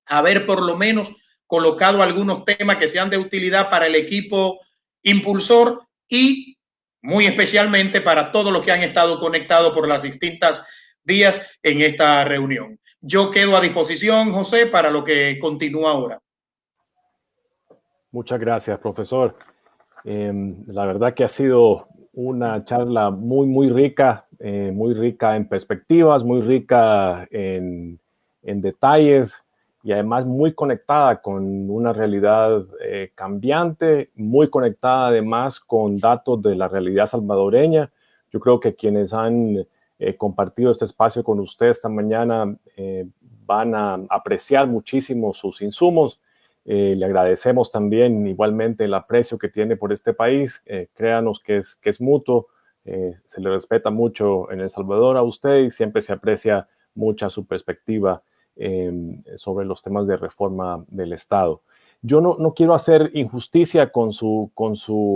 a ver por lo menos colocado algunos temas que sean de utilidad para el equipo impulsor y muy especialmente para todos los que han estado conectados por las distintas vías en esta reunión. Yo quedo a disposición, José, para lo que continúa ahora. Muchas gracias, profesor. La verdad que ha sido una charla muy rica en perspectivas, muy rica en detalles y además muy conectada con una realidad cambiante, muy conectada además con datos de la realidad salvadoreña. Yo creo que quienes han compartido este espacio con usted esta mañana van a apreciar muchísimo sus insumos. Le agradecemos también igualmente el aprecio que tiene por este país. Créanos que es mutuo. Se le respeta mucho en El Salvador a usted y siempre se aprecia mucha su perspectiva sobre los temas de reforma del Estado. Yo no quiero hacer injusticia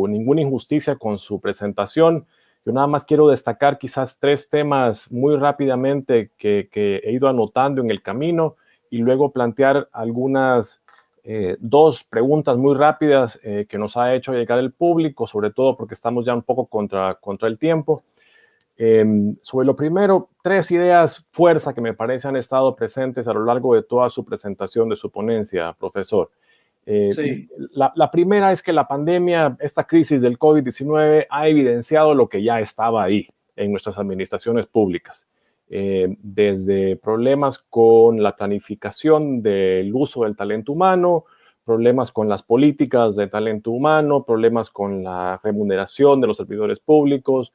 ninguna injusticia con su presentación. Yo nada más quiero destacar quizás 3 temas muy rápidamente que he ido anotando en el camino y luego plantear algunas 2 preguntas muy rápidas que nos ha hecho llegar el público, sobre todo porque estamos ya un poco contra el tiempo. Sobre lo primero, 3 ideas fuerza que me parece han estado presentes a lo largo de toda su presentación de su ponencia, profesor. Sí. La primera es que la pandemia, esta crisis del COVID-19 ha evidenciado lo que ya estaba ahí en nuestras administraciones públicas. Desde problemas con la planificación del uso del talento humano, problemas con las políticas de talento humano, problemas con la remuneración de los servidores públicos,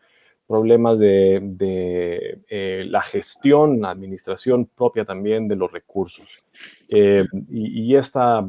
problemas de la gestión, la administración propia también de los recursos. Y esta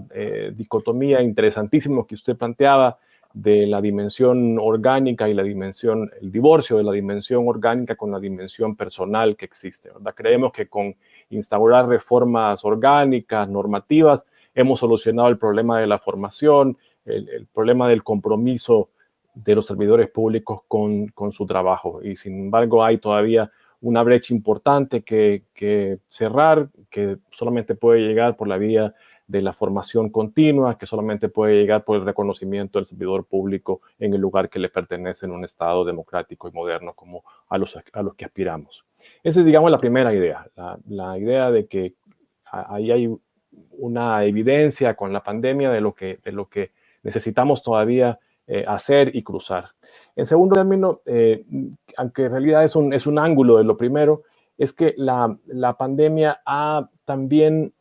dicotomía interesantísima que usted planteaba de la dimensión orgánica y el divorcio de la dimensión orgánica con la dimensión personal que existe, ¿verdad? Creemos que con instaurar reformas orgánicas, normativas, hemos solucionado el problema de la formación, el problema del compromiso de los servidores públicos con su trabajo. Y sin embargo, hay todavía una brecha importante que cerrar, que solamente puede llegar por la vía de la formación continua, que solamente puede llegar por el reconocimiento del servidor público en el lugar que le pertenece en un Estado democrático y moderno como a los que aspiramos. Esa es, digamos, la primera idea, la idea de que ahí hay una evidencia con la pandemia de lo que necesitamos todavía hacer y cruzar. En segundo término, aunque en realidad es un ángulo de lo primero, es que la pandemia ha también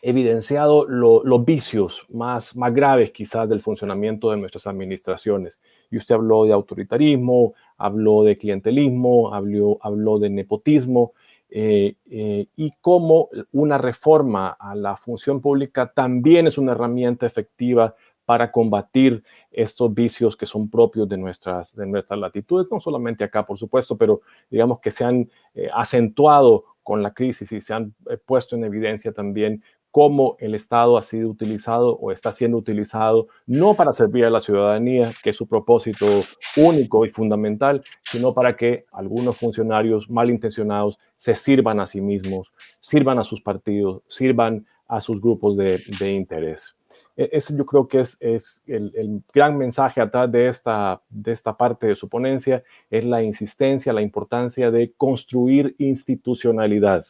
evidenciado los vicios más graves quizás del funcionamiento de nuestras administraciones. Y usted habló de autoritarismo, habló de clientelismo, habló de nepotismo, y cómo una reforma a la función pública también es una herramienta efectiva para combatir estos vicios que son propios de nuestras latitudes, no solamente acá, por supuesto, pero digamos que se han acentuado con la crisis y se han puesto en evidencia también cómo el Estado ha sido utilizado o está siendo utilizado no para servir a la ciudadanía, que es su propósito único y fundamental, sino para que algunos funcionarios malintencionados se sirvan a sí mismos, sirvan a sus partidos, sirvan a sus grupos de interés. Ese yo creo que es el gran mensaje atrás de esta parte de su ponencia, es la insistencia, la importancia de construir institucionalidad,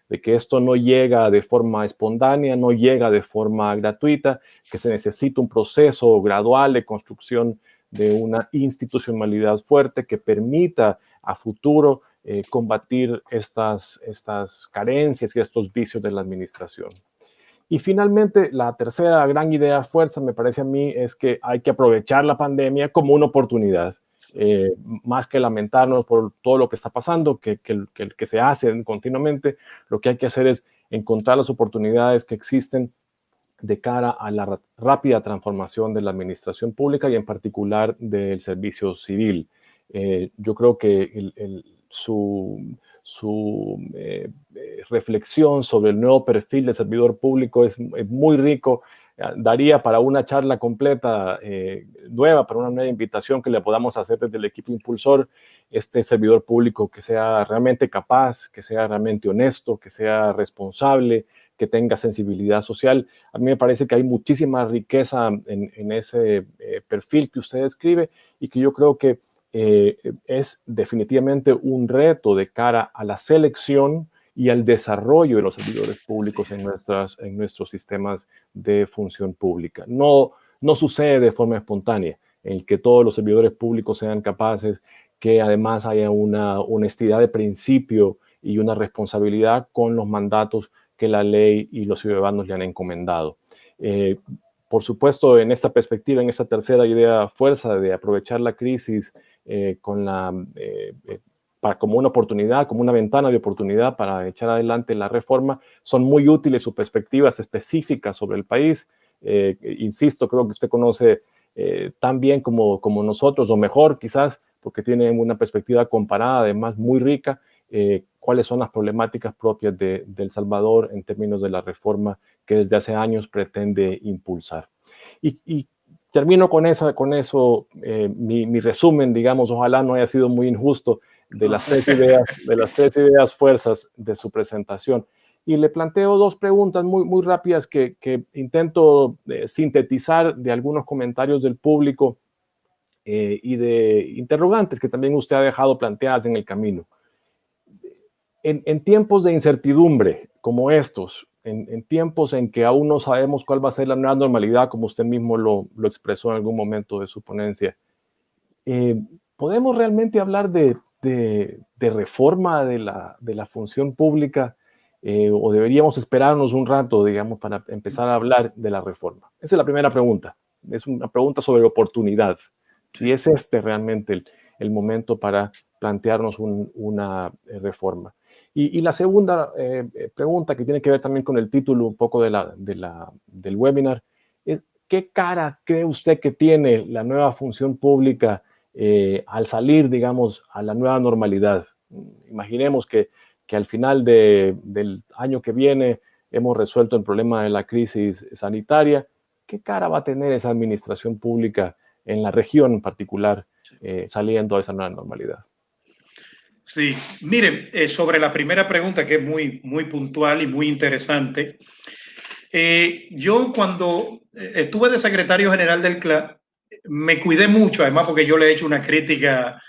de que esto no llega de forma espontánea, no llega de forma gratuita, que se necesita un proceso gradual de construcción de una institucionalidad fuerte que permita a futuro combatir estas carencias y estos vicios de la administración. Y finalmente, la tercera gran idea fuerza, me parece a mí, es que hay que aprovechar la pandemia como una oportunidad, más que lamentarnos por todo lo que está pasando, que se hace continuamente. Lo que hay que hacer es encontrar las oportunidades que existen de cara a la rápida transformación de la administración pública y en particular del servicio civil. Yo creo que reflexión sobre el nuevo perfil del servidor público es muy rico. Daría para una charla completa nueva, para una nueva invitación que le podamos hacer desde el equipo impulsor, este servidor público que sea realmente capaz, que sea realmente honesto, que sea responsable, que tenga sensibilidad social. A mí me parece que hay muchísima riqueza en ese perfil que usted describe y que yo creo que es definitivamente un reto de cara a la selección y al desarrollo de los servidores públicos en nuestros sistemas de función pública. No sucede de forma espontánea en que todos los servidores públicos sean capaces, que además haya una honestidad de principio y una responsabilidad con los mandatos que la ley y los ciudadanos le han encomendado. Por supuesto, en esta perspectiva, en esta tercera idea fuerza de aprovechar la crisis como una oportunidad, como una ventana de oportunidad para echar adelante la reforma, son muy útiles sus perspectivas específicas sobre el país. Insisto, creo que usted conoce tan bien como nosotros, o mejor quizás, porque tiene una perspectiva comparada, además muy rica, cuáles son las problemáticas propias de El Salvador en términos de la reforma que desde hace años pretende impulsar. Y termino con eso, mi resumen, digamos, ojalá no haya sido muy injusto, de las tres ideas fuerzas de su presentación. Y le planteo dos preguntas muy rápidas que intento sintetizar de algunos comentarios del público y de interrogantes que también usted ha dejado planteadas en el camino. En tiempos de incertidumbre como estos, en tiempos en que aún no sabemos cuál va a ser la nueva normalidad, como usted mismo lo expresó en algún momento de su ponencia, ¿podemos realmente hablar de reforma de la función pública o deberíamos esperarnos un rato, digamos, para empezar a hablar de la reforma? Esa es la primera pregunta. Es una pregunta sobre oportunidad. Si es realmente el momento para plantearnos una reforma. Y la segunda pregunta, que tiene que ver también con el título un poco del webinar, es ¿qué cara cree usted que tiene la nueva función pública al salir, digamos, a la nueva normalidad? Imaginemos que al final del año que viene hemos resuelto el problema de la crisis sanitaria. ¿Qué cara va a tener esa administración pública en la región en particular saliendo a esa nueva normalidad? Sí, miren, sobre la primera pregunta, que es muy puntual y muy interesante, yo cuando estuve de secretario general del CLA, me cuidé mucho, además porque yo le he hecho una crítica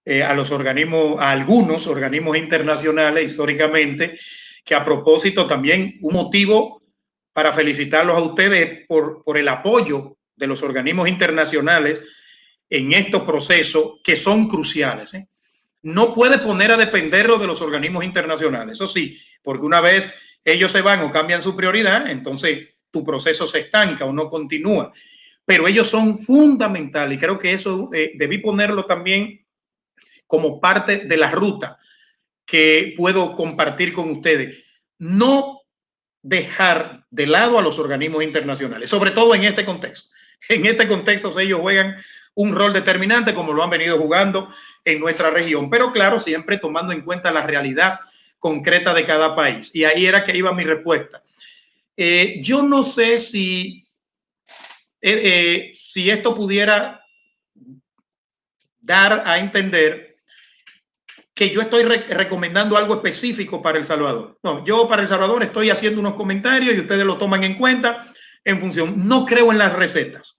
a algunos organismos internacionales históricamente, que a propósito también un motivo para felicitarlos a ustedes por el apoyo de los organismos internacionales en estos procesos que son cruciales. No puede poner a dependerlo de los organismos internacionales, eso sí, porque una vez ellos se van o cambian su prioridad, entonces tu proceso se estanca o no continúa. Pero ellos son fundamentales y creo que eso debí ponerlo también como parte de la ruta que puedo compartir con ustedes. No dejar de lado a los organismos internacionales, sobre todo en este contexto. En este contexto ellos juegan un rol determinante como lo han venido jugando en nuestra región, pero claro, siempre tomando en cuenta la realidad concreta de cada país. Y ahí era que iba mi respuesta. Yo no sé si esto pudiera dar a entender que yo estoy recomendando algo específico para El Salvador. No, yo para El Salvador estoy haciendo unos comentarios y ustedes lo toman en cuenta en función. No creo en las recetas.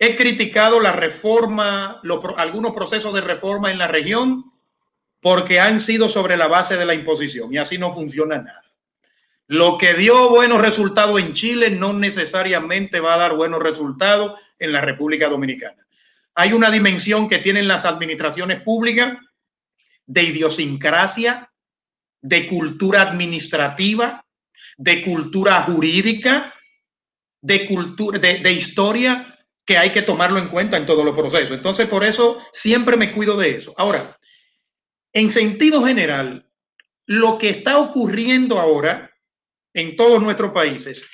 He criticado la reforma, algunos procesos de reforma en la región porque han sido sobre la base de la imposición y así no funciona nada. Lo que dio buenos resultados en Chile no necesariamente va a dar buenos resultados en la República Dominicana. Hay una dimensión que tienen las administraciones públicas de idiosincrasia, de cultura administrativa, de cultura jurídica, de historia, que hay que tomarlo en cuenta en todos los procesos. Entonces, por eso siempre me cuido de eso. Ahora, en sentido general, lo que está ocurriendo ahora en todos nuestros países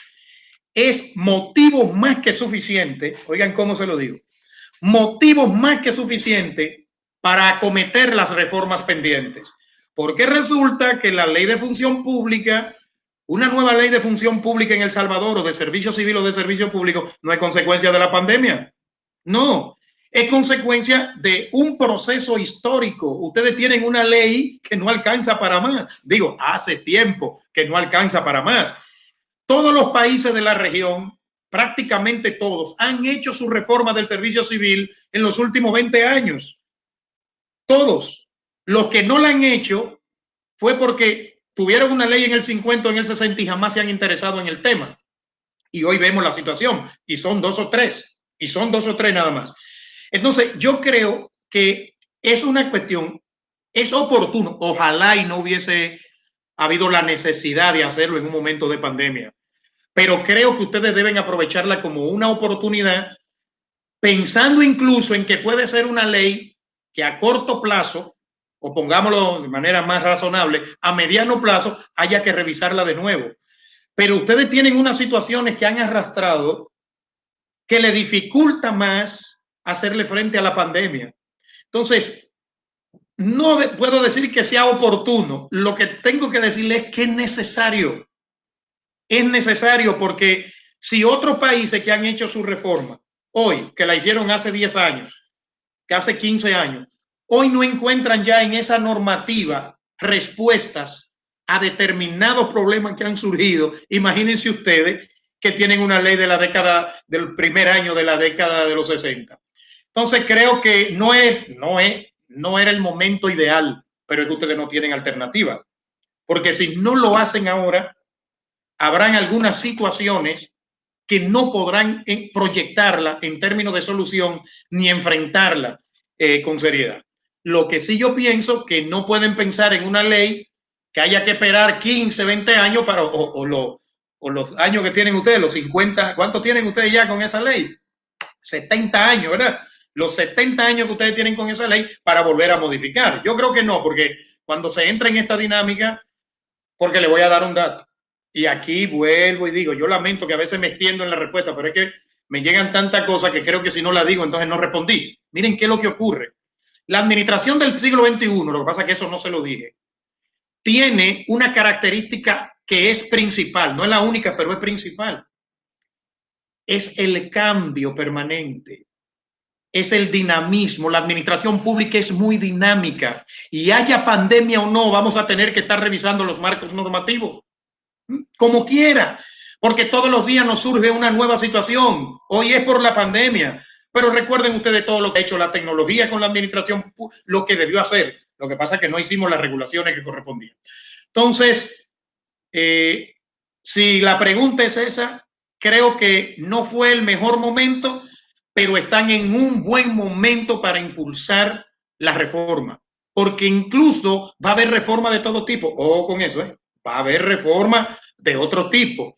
es motivo más que suficiente, oigan cómo se lo digo, motivos más que suficiente para acometer las reformas pendientes. Porque resulta que la ley de función pública, una nueva ley de función pública en El Salvador, o de servicio civil o de servicio público, no es consecuencia de la pandemia. No, es consecuencia de un proceso histórico. Ustedes tienen una ley que no alcanza para más. Digo, hace tiempo que no alcanza para más. Todos los países de la región, prácticamente todos, han hecho su reforma del servicio civil en los últimos 20 años. Todos. Los que no la han hecho fue porque tuvieron una ley en el 50 o en el 60 y jamás se han interesado en el tema. Y hoy vemos la situación y son dos o tres nada más. Entonces, yo creo que es una cuestión, es oportuno, ojalá y no hubiese habido la necesidad de hacerlo en un momento de pandemia, pero creo que ustedes deben aprovecharla como una oportunidad, pensando incluso en que puede ser una ley que a corto plazo, o pongámoslo de manera más razonable, a mediano plazo haya que revisarla de nuevo. Pero ustedes tienen unas situaciones que han arrastrado que le dificulta más hacerle frente a la pandemia. Entonces, no puedo decir que sea oportuno. Lo que tengo que decirle es que es necesario. Es necesario porque si otros países que han hecho su reforma hoy, que la hicieron hace 10 años, que hace 15 años, hoy no encuentran ya en esa normativa respuestas a determinados problemas que han surgido. Imagínense ustedes que tienen una ley de la década, del primer año de la década de los 60. Entonces creo que no era el momento ideal, pero es que ustedes no tienen alternativa. Porque si no lo hacen ahora, habrán algunas situaciones que no podrán proyectarla en términos de solución ni enfrentarla con seriedad. Lo que sí yo pienso que no pueden pensar en una ley que haya que esperar 15, 20 años para, o los años que tienen ustedes, los 50, ¿cuántos tienen ustedes ya con esa ley? 70 años, ¿verdad? Los 70 años que ustedes tienen con esa ley para volver a modificar. Yo creo que no, porque cuando se entra en esta dinámica, porque le voy a dar un dato. Y aquí vuelvo y digo, yo lamento que a veces me extiendo en la respuesta, pero es que me llegan tantas cosas que creo que si no la digo, entonces no respondí. Miren qué es lo que ocurre. La administración del siglo XXI, lo que pasa es que eso no se lo dije, tiene una característica que es principal, no es la única, pero es principal. Es el cambio permanente, es el dinamismo. La administración pública es muy dinámica y haya pandemia o no, vamos a tener que estar revisando los marcos normativos, como quiera, porque todos los días nos surge una nueva situación. Hoy es por la pandemia, pero recuerden ustedes todo lo que ha hecho la tecnología con la administración, lo que debió hacer. Lo que pasa es que no hicimos las regulaciones que correspondían. Entonces, si la pregunta es esa, creo que no fue el mejor momento, pero están en un buen momento para impulsar la reforma, porque incluso va a haber reforma de todo tipo. Ojo con eso, va a haber reforma de otro tipo.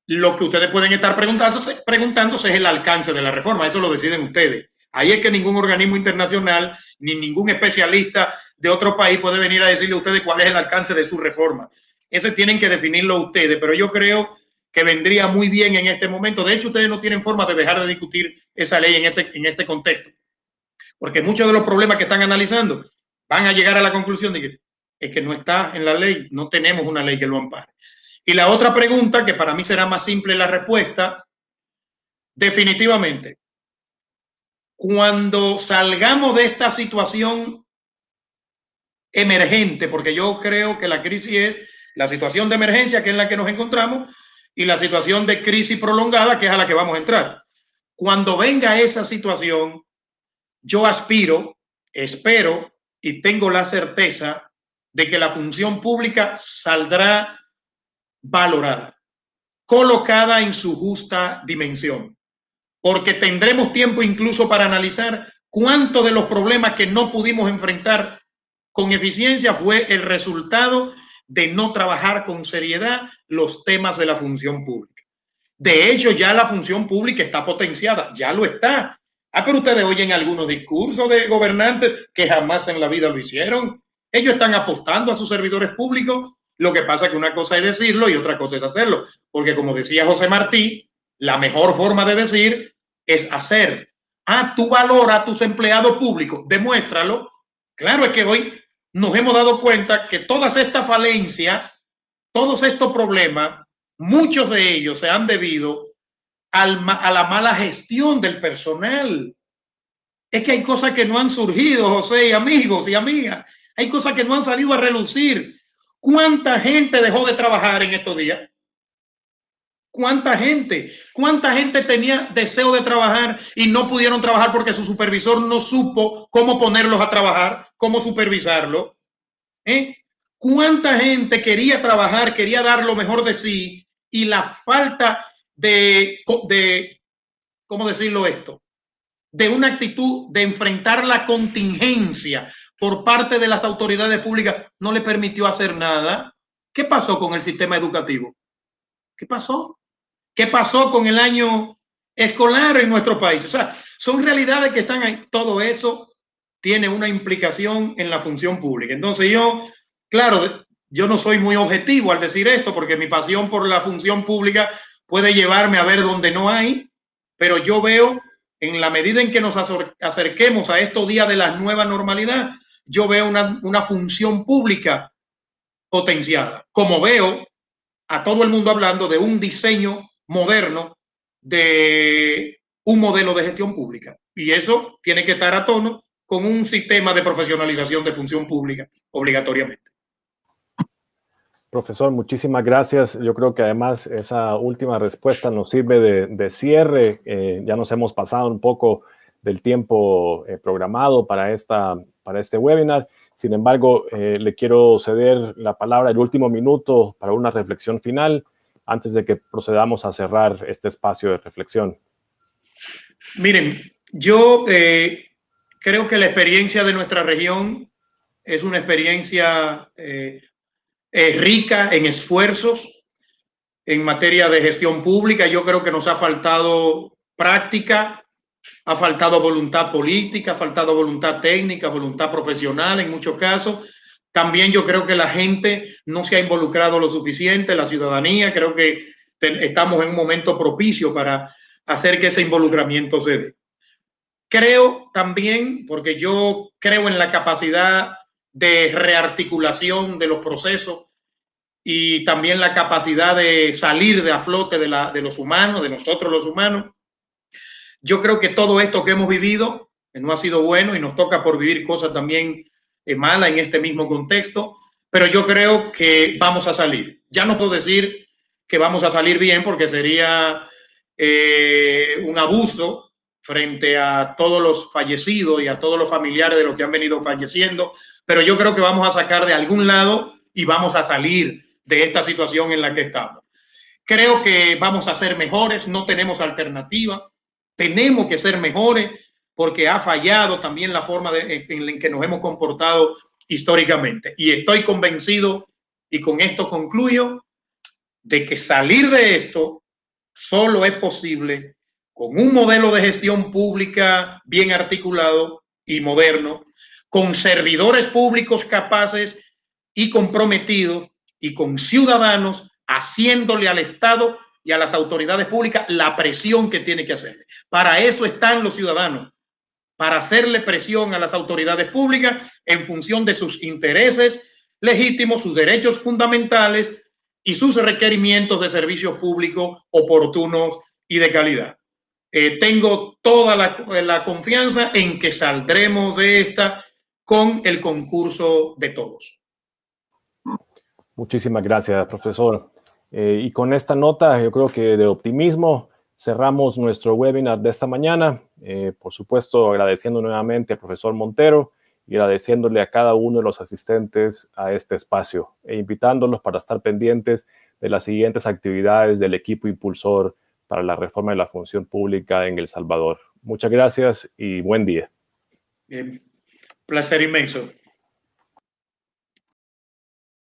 Lo que ustedes pueden estar preguntándose es el alcance de la reforma, eso lo deciden ustedes. Ahí es que ningún organismo internacional ni ningún especialista de otro país puede venir a decirle a ustedes cuál es el alcance de su reforma. Ese tienen que definirlo ustedes, pero yo creo que vendría muy bien en este momento. De hecho, ustedes no tienen forma de dejar de discutir esa ley en este contexto, porque muchos de los problemas que están analizando van a llegar a la conclusión de que es que no está en la ley, no tenemos una ley que lo ampare. Y la otra pregunta, que para mí será más simple la respuesta, definitivamente, cuando salgamos de esta situación emergente, porque yo creo que la crisis es la situación de emergencia, que es la que nos encontramos, y la situación de crisis prolongada, que es a la que vamos a entrar. Cuando venga esa situación, yo aspiro, espero y tengo la certeza de que la función pública saldrá valorada, colocada en su justa dimensión, porque tendremos tiempo incluso para analizar cuántos de los problemas que no pudimos enfrentar con eficiencia fue el resultado de no trabajar con seriedad los temas de la función pública. De hecho, ya la función pública está potenciada, ya lo está. Pero ustedes oyen algunos discursos de gobernantes que jamás en la vida lo hicieron. Ellos están apostando a sus servidores públicos. Lo que pasa es que una cosa es decirlo y otra cosa es hacerlo. Porque como decía José Martí, la mejor forma de decir es hacer. Tú valoras a tus empleados públicos, demuéstralo. Claro, es que hoy nos hemos dado cuenta que todas estas falencias, todos estos problemas, muchos de ellos se han debido a la mala gestión del personal. Es que hay cosas que no han surgido, José, y amigos y amigas. Hay cosas que no han salido a relucir. ¿Cuánta gente dejó de trabajar en estos días? ¿Cuánta gente? ¿Cuánta gente tenía deseo de trabajar y no pudieron trabajar porque su supervisor no supo cómo ponerlos a trabajar, cómo supervisarlo? ¿Cuánta gente quería trabajar, quería dar lo mejor de sí y la falta de ¿cómo decirlo esto? De una actitud de enfrentar la contingencia por parte de las autoridades públicas no le permitió hacer nada? ¿Qué pasó con el sistema educativo? ¿Qué pasó? ¿Qué pasó con el año escolar en nuestro país? O sea, son realidades que están ahí. Todo eso tiene una implicación en la función pública. Entonces claro, yo no soy muy objetivo al decir esto porque mi pasión por la función pública puede llevarme a ver donde no hay, pero yo veo, en la medida en que nos acerquemos a estos días de la nueva normalidad, yo veo una función pública potenciada, como veo a todo el mundo hablando de un diseño moderno de un modelo de gestión pública. Y eso tiene que estar a tono con un sistema de profesionalización de función pública obligatoriamente. Profesor, muchísimas gracias. Yo creo que además esa última respuesta nos sirve de cierre. Ya nos hemos pasado un poco del tiempo programado para este webinar. Sin embargo, le quiero ceder la palabra el último minuto para una reflexión final antes de que procedamos a cerrar este espacio de reflexión. Miren, yo creo que la experiencia de nuestra región es una experiencia rica en esfuerzos en materia de gestión pública. Yo creo que nos ha faltado práctica, ha faltado voluntad política, ha faltado voluntad técnica, voluntad profesional en muchos casos. También yo creo que la gente no se ha involucrado lo suficiente, la ciudadanía. Creo que estamos en un momento propicio para hacer que ese involucramiento se dé. Creo también, porque yo creo en la capacidad de rearticulación de los procesos y también la capacidad de salir de a flote de los humanos, de nosotros los humanos. Yo creo que todo esto que hemos vivido no ha sido bueno y nos toca por vivir cosas también malas en este mismo contexto, pero yo creo que vamos a salir. Ya no puedo decir que vamos a salir bien porque sería un abuso frente a todos los fallecidos y a todos los familiares de los que han venido falleciendo, pero yo creo que vamos a sacar de algún lado y vamos a salir de esta situación en la que estamos. Creo que vamos a ser mejores, no tenemos alternativa, tenemos que ser mejores porque ha fallado también la forma en la que nos hemos comportado históricamente. Y estoy convencido, y con esto concluyo, de que salir de esto solo es posible con un modelo de gestión pública bien articulado y moderno, con servidores públicos capaces y comprometidos y con ciudadanos haciéndole al Estado y a las autoridades públicas la presión que tiene que hacerle. Para eso están los ciudadanos, para hacerle presión a las autoridades públicas en función de sus intereses legítimos, sus derechos fundamentales y sus requerimientos de servicios públicos oportunos y de calidad. Tengo toda la confianza en que saldremos de esta con el concurso de todos. Muchísimas gracias, profesor. Y con esta nota, yo creo que de optimismo, cerramos nuestro webinar de esta mañana. Por supuesto, agradeciendo nuevamente al profesor Montero y agradeciéndole a cada uno de los asistentes a este espacio e invitándolos para estar pendientes de las siguientes actividades del equipo impulsor para la reforma de la función pública en El Salvador. Muchas gracias y buen día. Placer inmenso.